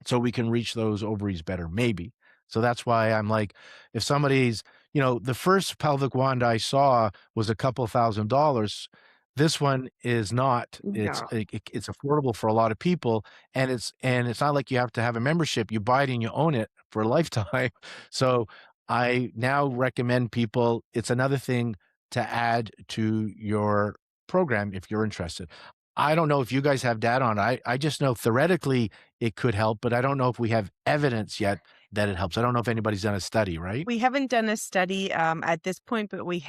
so we can reach those ovaries better, maybe. So that's why I'm like, if somebody's, the first pelvic wand I saw was a couple $1,000. This one is not.
No.
It's affordable for a lot of people, and it's not like you have to have a membership. You buy it and you own it for a lifetime. So I now recommend people. It's another thing to add to your program if you're interested. I don't know if you guys have data on it. I just know theoretically it could help, but I don't know if we have evidence yet that it helps. I don't know if anybody's done a study, right?
We haven't done a study at this point, but we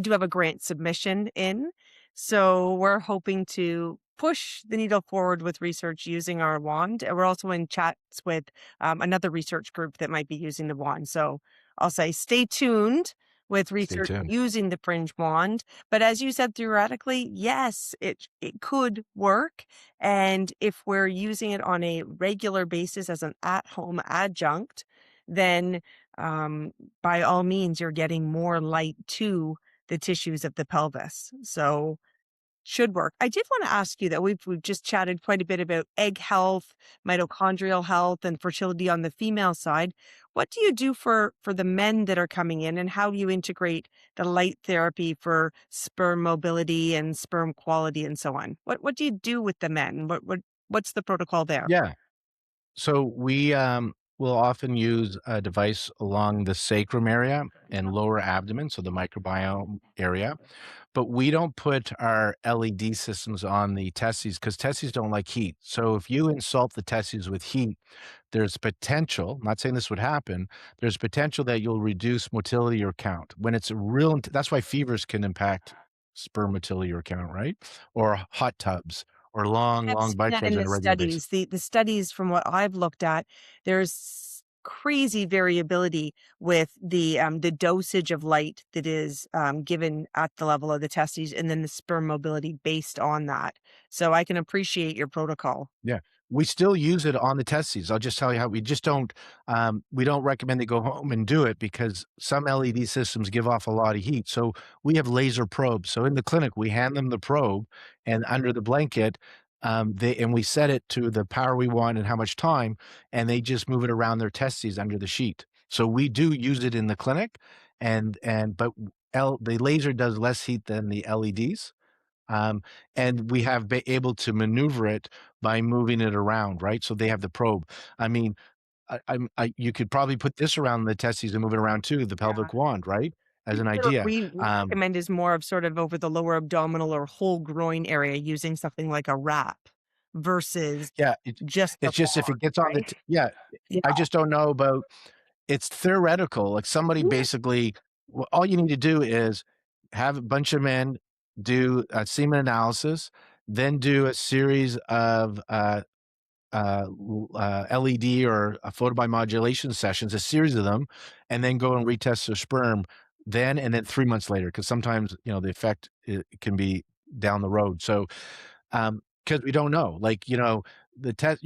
do have a grant submission in. So we're hoping to push the needle forward with research using our wand. And we're also in chats with another research group that might be using the wand. So I'll say stay tuned with
Stay
research
tuned.
using the fringe wand. But as you said, theoretically, yes, it could work. And if we're using it on a regular basis as an at-home adjunct, then by all means, you're getting more light to the tissues of the pelvis. So should work. I did want to ask you that we've just chatted quite a bit about egg health, mitochondrial health, and fertility on the female side. What do you do for the men that are coming in, and how do you integrate the light therapy for sperm mobility and sperm quality and so on? What do you do with the men? What's the protocol there?
Yeah. So will often use a device along the sacrum area and lower abdomen, so the microbiome area. But we don't put our LED systems on the testes because testes don't like heat. So if you insult the testes with heat, there's potential, I'm not saying this would happen, there's potential that you'll reduce motility or count. When it's a real, that's why fevers can impact sperm motility or count, right? Or hot tubs or long,
I've
long
seen
bike
that
rides
in
on
the
a regular basis.
studies. The studies from what I've looked at, there's crazy variability with the dosage of light that is, given at the level of the testes and then the sperm mobility based on that. So I can appreciate your protocol.
Yeah. We still use it on the testes. I'll just tell you how we don't recommend they go home and do it because some LED systems give off a lot of heat. So we have laser probes. So in the clinic, we hand them the probe and under the blanket, we set it to the power we want and how much time, and they just move it around their testes under the sheet. So we do use it in the clinic but the laser does less heat than the LEDs. Um, and we have been able to maneuver it by moving it around, right? So they have the probe. I mean, you could probably put this around the testes and move it around too, the
Yeah.
pelvic wand, right? As an
What
idea.
we
Um,
recommend is more of sort of over the lower abdominal or whole groin area using something like a wrap versus
yeah,
just the
it's just if it
wand,
gets on
right?
yeah,
Yeah.
I just don't know about it's theoretical. Like somebody
Yeah.
basically, all you need to do is have a bunch of men do a semen analysis, then do a series of LED or photobiomodulation sessions, a series of them, and then go and retest their sperm then and then 3 months later, because sometimes, the effect can be down the road. So, because we don't know, like, the test,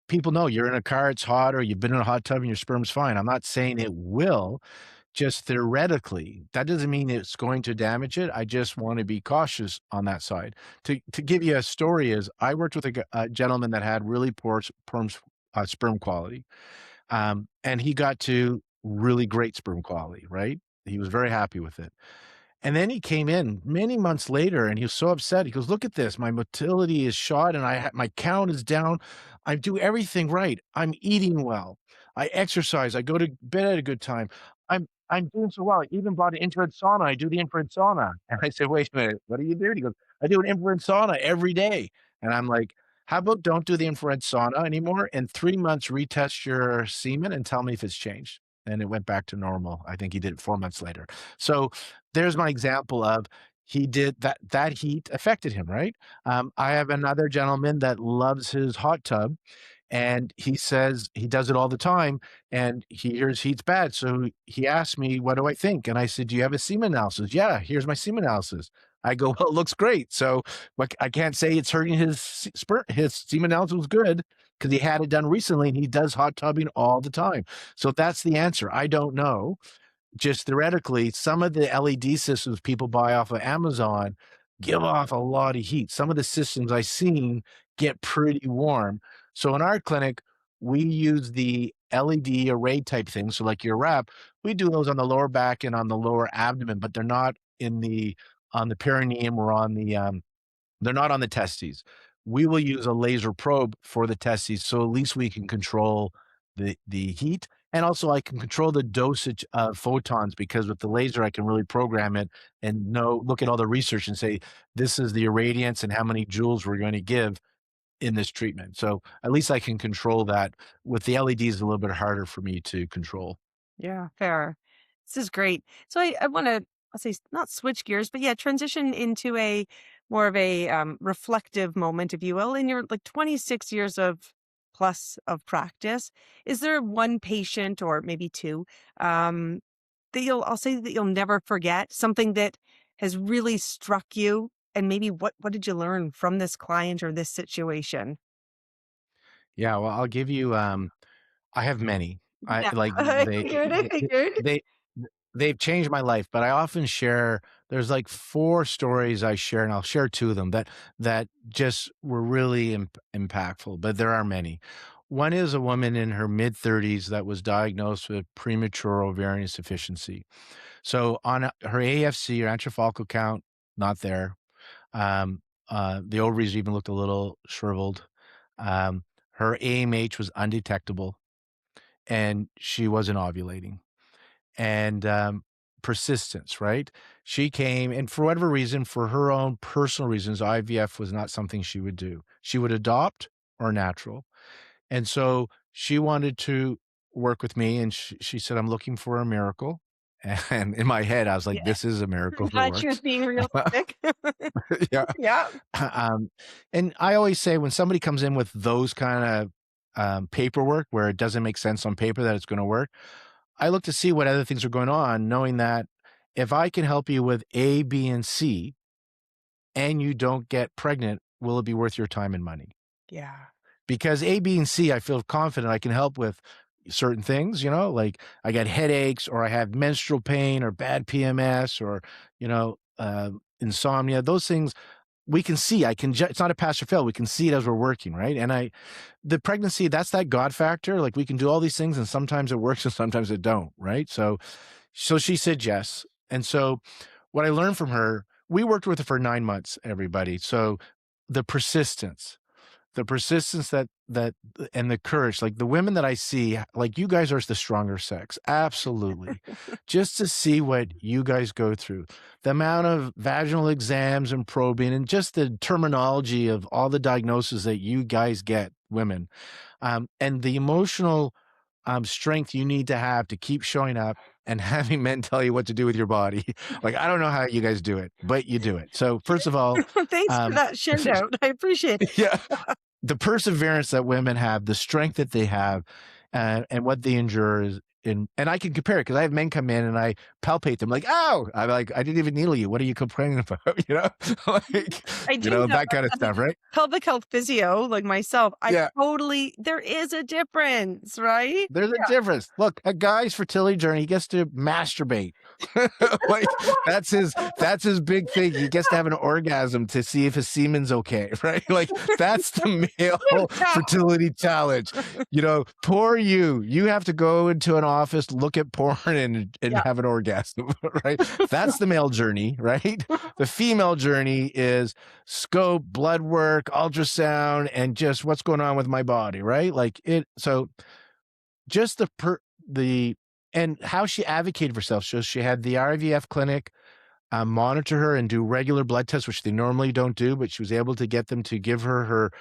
people know you're in a car, it's hot, or you've been in a hot tub and your sperm's fine. I'm not saying it will, just theoretically. That doesn't mean it's going to damage it. I just want to be cautious on that side. To give you a story is I worked with a gentleman that had really poor sperm quality, and he got to really great sperm quality, right? He was very happy with it. And then he came in many months later and he was so upset. He goes, "Look at this. My motility is shot and my count is down. I do everything right. I'm eating well. I exercise. I go to bed at a good time. I'm doing so well. I even bought an infrared sauna. I do the infrared sauna." And I said, "Wait a minute. What do you do?" He goes, "I do an infrared sauna every day." And I'm like, "How about don't do the infrared sauna anymore? In 3 months, retest your semen and tell me if it's changed." And it went back to normal. I think he did it 4 months later. So there's my example of he did that heat affected him, right? I have another gentleman that loves his hot tub, and he says he does it all the time, and he hears heat's bad, so he asked me, "What do I think?" And I said, "Do you have a semen analysis?" "Yeah, here's my semen analysis." I go, "Well, it looks great." So, like, I can't say it's hurting his semen analysis was good because he had it done recently, and he does hot tubbing all the time. So that's the answer. I don't know, just theoretically, some of the LED systems people buy off of Amazon give off a lot of heat. Some of the systems I've seen get pretty warm. So in our clinic, we use the LED array type things. So like your wrap, we do those on the lower back and on the lower abdomen, but they're not on the perineum or they're not on the testes. We will use a laser probe for the testes, so at least we can control the heat, and also I can control the dosage of photons because with the laser, I can really program it and look at all the research and say, "This is the irradiance and how many joules we're gonna give in this treatment." So, at least I can control that. With the LEDs, it's a little bit harder for me to control.
Yeah, fair. This is great. So I want to, I'll say not switch gears, but yeah, transition into a more of a reflective moment, if you will, in your like 26 years of plus of practice. Is there one patient or maybe two um, that I'll say that you'll never forget, something that has really struck you? And maybe what did you learn from this client or this situation?
Yeah, well, I'll give you, I have many. I
Yeah,
like,
I figured, I figured.
they they've changed my life, but I often share there's, like, 4 stories I share, and I'll share 2 of them that just were really impactful, but there are many. One is a woman in her mid-30s that was diagnosed with premature ovarian insufficiency. So, on her AFC, her antral follicle count, not there. The ovaries even looked a little shriveled. Her AMH was undetectable. and she wasn't ovulating. And, persistence, right? She came and for whatever reason, for her own personal reasons, IVF was not something she would do. She would adopt or natural. And so she wanted to work with me, and she said, "I'm looking for a miracle." And in my head, I was like,
Yeah.
"This is a miracle if it
Glad she was
works."
being realistic.
Yeah.
Yeah.
Um, and I always say when somebody comes in with those kinda, paperwork where it doesn't make sense on paper that it's gonna work, I look to see what other things are going on, knowing that if I can help you with A, B, and C, and you don't get pregnant, will it be worth your time and money?
Yeah.
Because A, B, and C, I feel confident I can help with certain things, like I got headaches or I have menstrual pain or bad PMS or, insomnia. Those things we can see. It's not a pass or fail. We can see it as we're working, right? And the pregnancy, that's that God factor. Like we can do all these things and sometimes it works and sometimes it don't, right? So she said yes. And so what I learned from her, we worked with her for 9 months, everybody. So the persistence, that and the courage, like the women that I see, like you guys are the stronger sex. Absolutely. Just to see what you guys go through, the amount of vaginal exams and probing and just the terminology of all the diagnoses that you guys get, women, and the emotional strength you need to have to keep showing up and having men tell you what to do with your body. Like, I don't know how you guys do it, but you do it. So first of all,
Thanks for
um,
that shout out. I appreciate it.
yeah, the perseverance that women have, the strength that they have, and what they endure is and I can compare it because I have men come in and I palpate them like, "Oh," I'm like, "I didn't even needle you. What are you complaining about?" Like,
I do know
that kind of
as a
stuff, right?
pelvic health physio, like myself,
Yeah.
there is a difference, right?
There's a difference. Look, a guy's fertility journey, he gets to masturbate. Like, that's his big thing. He gets to have an orgasm to see if his semen's okay, right? Like, that's the male
Yeah.
fertility challenge. Poor you. You have to go into an office, look at porn, and
Yeah.
have an orgasm, right? That's the male journey, right? The female journey is scope, blood work, ultrasound, and just what's going on with my body, right? Like it so just the and how she advocated for herself. So she had the IVF clinic monitor her and do regular blood tests, which they normally don't do, but she was able to get them to give her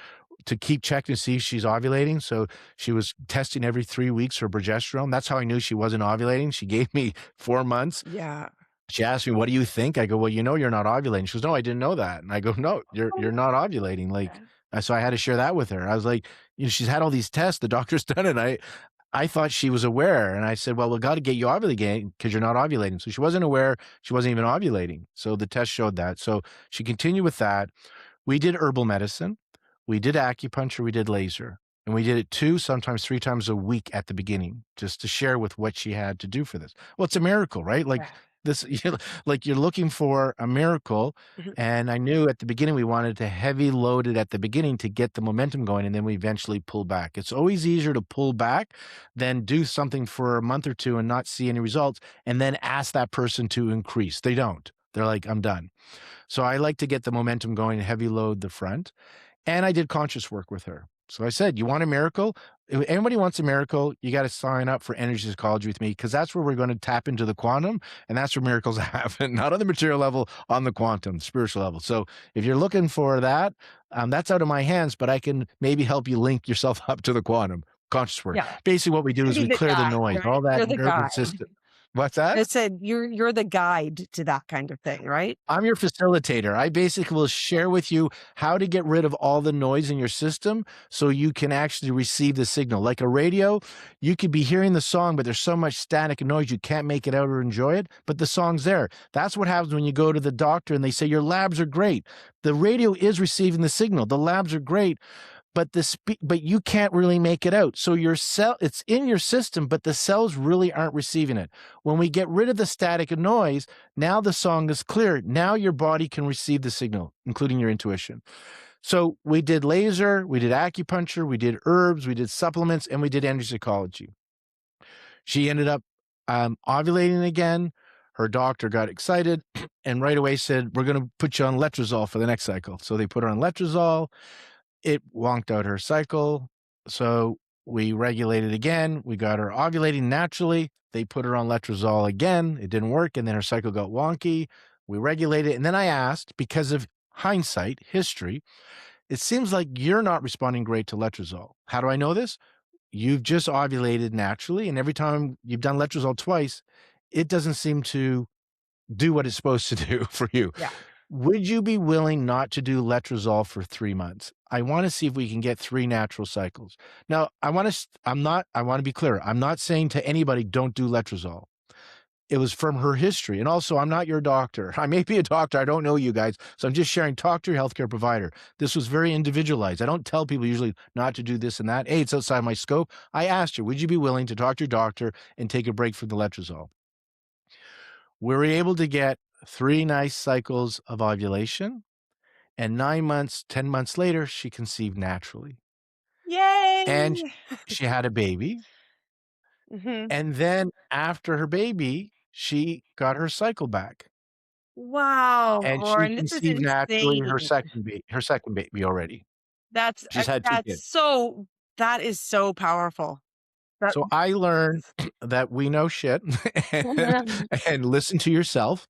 to keep checking to see if she's ovulating. So she was testing every 3 weeks her progesterone. That's how I knew she wasn't ovulating. She gave me 4 months.
Yeah.
She asked me, "What do you think?" I go, "Well, you're not ovulating." She goes, "No, I didn't know that." And I go, "No, you're not ovulating." Like, so I had to share that with her. I was like, she's had all these tests. The doctor's done it. I thought she was aware, and I said, "Well, we got to get you ovulating because you're not ovulating." So she wasn't aware. She wasn't even ovulating. So the test showed that. So she continued with that. We did herbal medicine, we did acupuncture, we did laser, and we did it 2, sometimes 3 times a week at the beginning, just to share with what she had to do for this. Well, it's a miracle, right? Like
Yeah.
this, like you're looking for a miracle.
Mhm.
And I knew at the beginning we wanted to heavy load it at the beginning to get the momentum going, and then we eventually pull back. It's always easier to pull back than do something for a month or 2 and not see any results, and then ask that person to increase. They don't. They're like, "I'm done." So I like to get the momentum going and heavy load the front. And I did conscious work with her. So I said, "You want a miracle? If anybody wants a miracle, you got to sign up for energy psychology with me because that's where we're going to tap into the quantum. And that's where miracles happen, not on the material level, on the quantum, spiritual level." So if you're looking for that, that's out of my hands, but I can maybe help you link yourself up to the quantum conscious work.
Yeah.
Basically, what we do
To
is
be
we
the
clear the
guide,
noise,
right?
all that
You're the
nervous
guide.
system. What's that?
It said you're the guide to that kind of thing, right?
I'm your facilitator. I basically will share with you how to get rid of all the noise in your system so you can actually receive the signal. Like a radio, you could be hearing the song, but there's so much static and noise you can't make it out or enjoy it, but the song's there. That's what happens when you go to the doctor and they say your labs are great. The radio is receiving the signal. The labs are great, but but you can't really make it out. So your cell, it's in your system, but the cells really aren't receiving it. When we get rid of the static and noise, now the song is clear. Now your body can receive the signal, including your intuition. So we did laser, we did acupuncture, we did herbs, we did supplements, and we did energy psychology. She ended up ovulating again. Her doctor got excited and right away said, "We're going to put you on letrozole for the next cycle." So they put her on letrozole. It wonked out her cycle. So We regulated again. We got her ovulating naturally. They put her on letrozole again. It didn't work. And then her cycle got wonky. We regulated. And then I asked, because of hindsight, history, it seems like you're not responding great to letrozole. How do I know this? You've just ovulated naturally. And every time you've done letrozole twice, it doesn't seem to do what it's supposed to do for you.
Yeah.
Would you be willing not to do letrozole for 3 months? I wanna see if we can get 3 natural cycles. Now, I wanna be clear. I'm not saying to anybody, "Don't do letrozole." It was from her history, and also, I'm not your doctor. I may be a doctor, I don't know you guys, so I'm just sharing, talk to your healthcare provider. This was very individualized. I don't tell people usually not to do this and that. "Hey, it's outside my scope." I asked her, "Would you be willing to talk to your doctor and take a break from the letrozole?" We were able to get 3 nice cycles of ovulation, and 9 months, 10 months later, she conceived naturally, and
Yay!
she had a baby,
Mhm.
and then after her baby, she got her cycle back,
Wow,
and she
Lauren, this is
conceived naturally
insane.
her second baby already.
That's
She's had 2 kids.
that is so powerful. That
So I learned that we know shit and listen to yourself,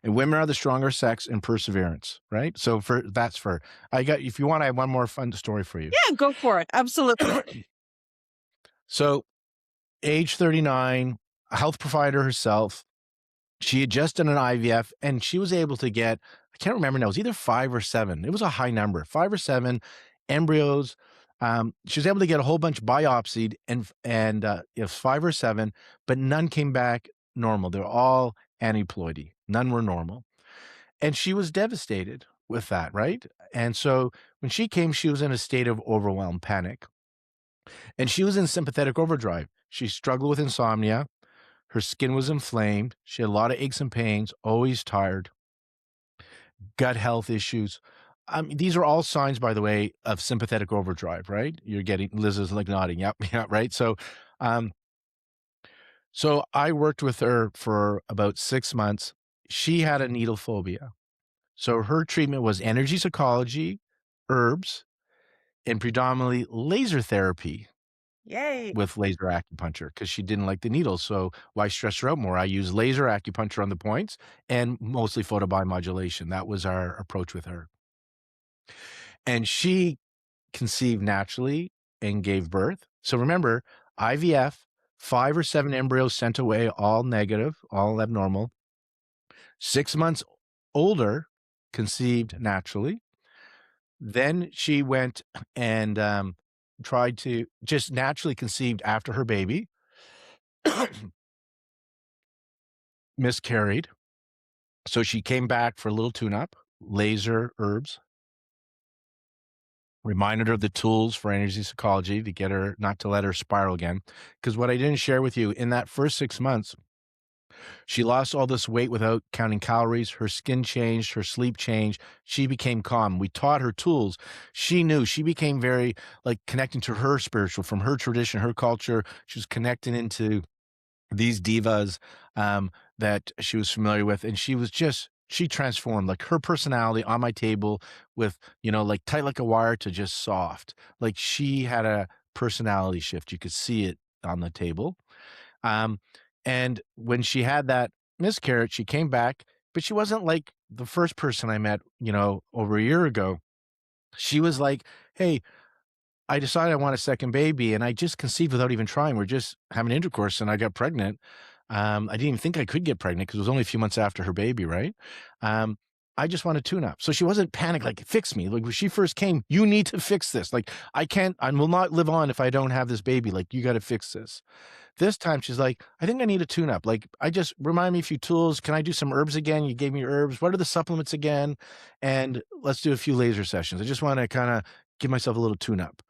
and women are the stronger sex in perseverance, right? So for that's for I got if you want, I have one more fun story for you.
Yeah, go for it. Absolutely.
So age 39, a health provider herself. She had just done an IVF and she was able to get, I can't remember now, it was either 5 or 7. It was a high number, 5 or 7 embryos. She was able to get a whole bunch biopsied and it was 5 or 7, but none came back normal. They're all aneuploidy. None were normal. And she was devastated with that, right? And so when she came, she was in a state of overwhelmed panic. And she was in sympathetic overdrive. She struggled with insomnia. Her skin was inflamed. She had a lot of aches and pains, always tired, gut health issues. These are all signs, by the way, of sympathetic overdrive, right? You're getting Liz is like nodding. Yep, yeah, right. Um, so I worked with her for about 6 months. She had a needle phobia. So her treatment was energy psychology, herbs, and predominantly laser therapy
Yay.
with laser acupuncture because she didn't like the needles. So why stress her out more? I use laser acupuncture on the points and mostly photobiomodulation. That was our approach with her. And she conceived naturally and gave birth. So remember, IVF, 5 or 7 embryos sent away, all negative, all abnormal. 6 months older, conceived naturally. Then she went and tried to just naturally conceived after her baby, miscarried. So she came back for a little tune-up, laser herbs, reminded her of the tools for energy psychology to get her not to let her spiral again. Because what I didn't share with you, in that first 6 months, she lost all this weight without counting calories. Her skin changed, her sleep changed. She became calm. We taught her tools. She knew. She became very, like, connecting to her spiritual, from her tradition, her culture. She was connecting into these divas, that she was familiar with, and she transformed, like, her personality on my table with, like, tight like a wire to just soft. Like, she had a personality shift. You could see it on the table. Um, and when she had that miscarriage, she came back, but she wasn't like the first person I met, over a year ago. She was like, "Hey, I decided I want a second baby, and I just conceived without even trying. We're just having intercourse, and I got pregnant. I didn't even think I could get pregnant because it was only a few months after her baby, right? Um, I just want a tune-up." So she wasn't panicked, like, "Fix me." Like, when she first came, "You need to fix this. Like, I will not live on if I don't have this baby. Like, you gotta fix this." This time she's like, "I think I need a tune-up. Like, I just remind me a few tools. Can I do some herbs again? You gave me herbs. What are the supplements again? And let's do a few laser sessions. I just wanna kinda give myself a little tune-up."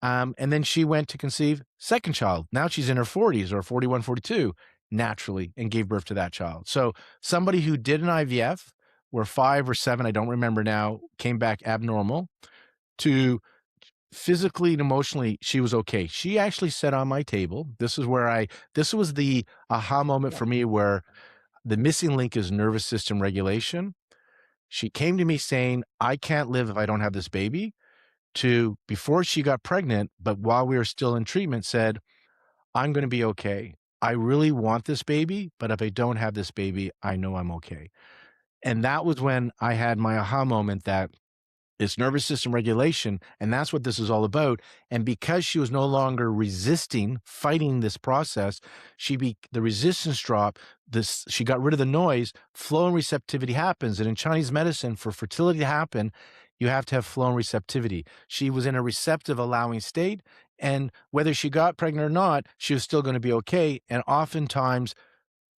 And then she went to conceive second child. Now she's in her 40s or 41, 42, naturally, and gave birth to that child. So somebody who did an IVF, where 5 or 7, I don't remember now, came back abnormal, to physically and emotionally, she was okay. She actually said on my table, this was the aha moment
Yeah.
for me where the missing link is nervous system regulation. She came to me saying, "I can't live if I don't have this baby," to before she got pregnant, but while we were still in treatment, said, "I'm gonna be okay. I really want this baby, but if I don't have this baby, I know I'm okay." And that was when I had my aha moment that it's nervous system regulation, and that's what this is all about. And because she was no longer resisting, fighting this process, the resistance dropped. This She got rid of the noise. Flow and receptivity happens, and in Chinese medicine, for fertility to happen, you have to have flow and receptivity. She was in a receptive, allowing state, and whether she got pregnant or not, she was still going to be okay. And oftentimes,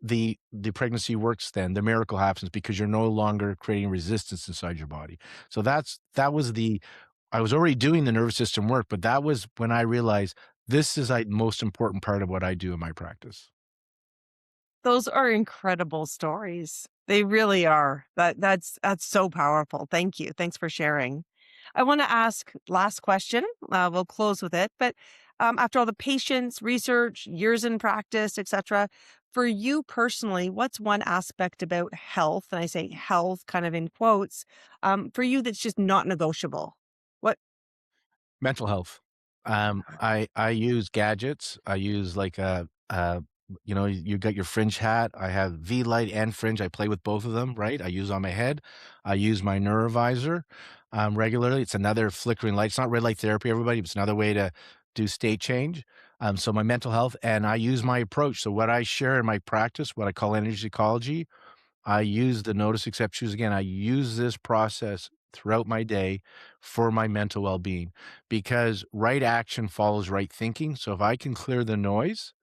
the pregnancy works then, the miracle happens because you're no longer creating resistance inside your body. So that was the I was already doing the nervous system work, but that was when I realized this is the most important part of what I do in my practice.
Those are incredible stories. They really are. That's so powerful. Thank you. Thanks for sharing. I want to ask last question. We'll close with it, but after all the patience, research, years in practice, etc., for you personally, what's one aspect about health, and I say health kind of in quotes, for you that's just not negotiable? What?
Mental health. I use gadgets. I use like you got your fringe hat. I have V light and fringe. I play with both of them, right? I use on my head. I use my neurovisor regularly. It's another flickering light. It's not red light therapy, everybody. But it's another way to do state change. So my mental health, and I use my approach. So what I share in my practice, what I call energy ecology, I use the notice, accept, choose again. I use this process throughout my day for my mental well-being because right action follows right thinking. So if I can clear the noise,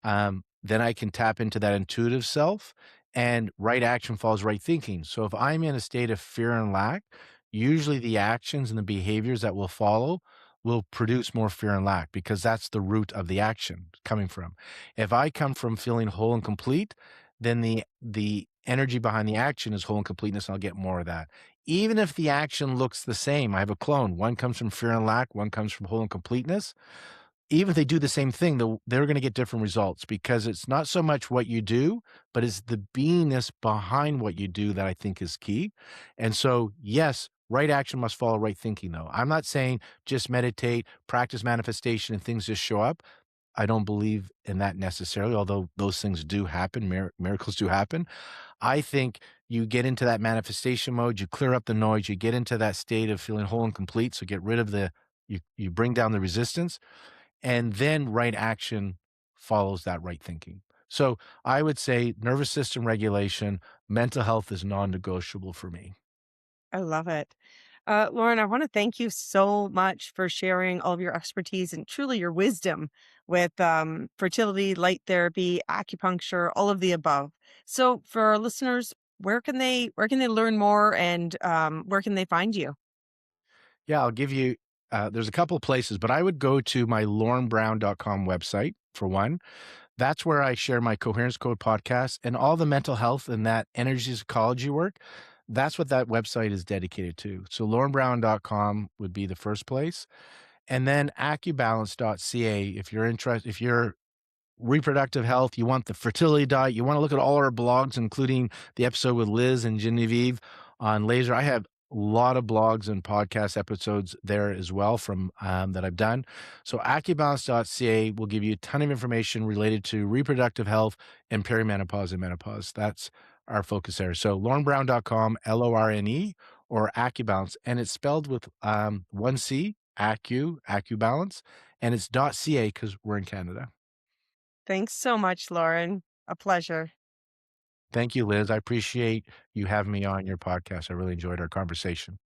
then I can tap into that intuitive self, and right action follows right thinking. So if I'm in a state of fear and lack, usually the actions and the behaviors that will follow will produce more fear and lack because that's the root of the action coming from. If I come from feeling whole and complete, then the energy behind the action is whole and completeness, and I'll get more of that. Even if the action looks the same, I have a clone. One comes from fear and lack, one comes from whole and completeness. Even if they do the same thing, they're gonna get different results because it's not so much what you do, but it's the beingness behind what you do that I think is key. And so, yes, right action must follow right thinking, though. I'm not saying just meditate, practice manifestation, and things just show up. I don't believe in that necessarily, although those things do happen, miracles do happen. I think you get into that manifestation mode, you clear up the noise, you get into that state of feeling whole and complete, so get rid of you bring down the resistance, and then right action follows that right thinking. So I would say nervous system regulation, mental health is non-negotiable for me.
I love it. Lauren, I want to thank you so much for sharing all of your expertise and truly your wisdom with fertility, light therapy, acupuncture, all of the above. So, for our listeners, where can they learn more, and where can they find you?
Yeah, I'll give you there's a couple of places, but I would go to my lornebrown.com website for one. That's where I share my Coherence Code podcast and all the mental health and that energy psychology work. That's what that website is dedicated to. So lornebrown.com would be the first place. And then acubalance.ca if you're reproductive health, you want the fertility diet, you want to look at all our blogs, including the episode with Liz and Genevieve on laser. I have a lot of blogs and podcast episodes there as well from that I've done. So acubalance.ca will give you a ton of information related to reproductive health and perimenopause and menopause. That's our focus there. So lornebrown.com, LORNE, or acubalance, and it's spelled with one C, acubalance, and it's .ca because we're in Canada.
Thanks so much, Lauren. A pleasure.
Thank you, Liz. I appreciate you having me on your podcast. I really enjoyed our conversation.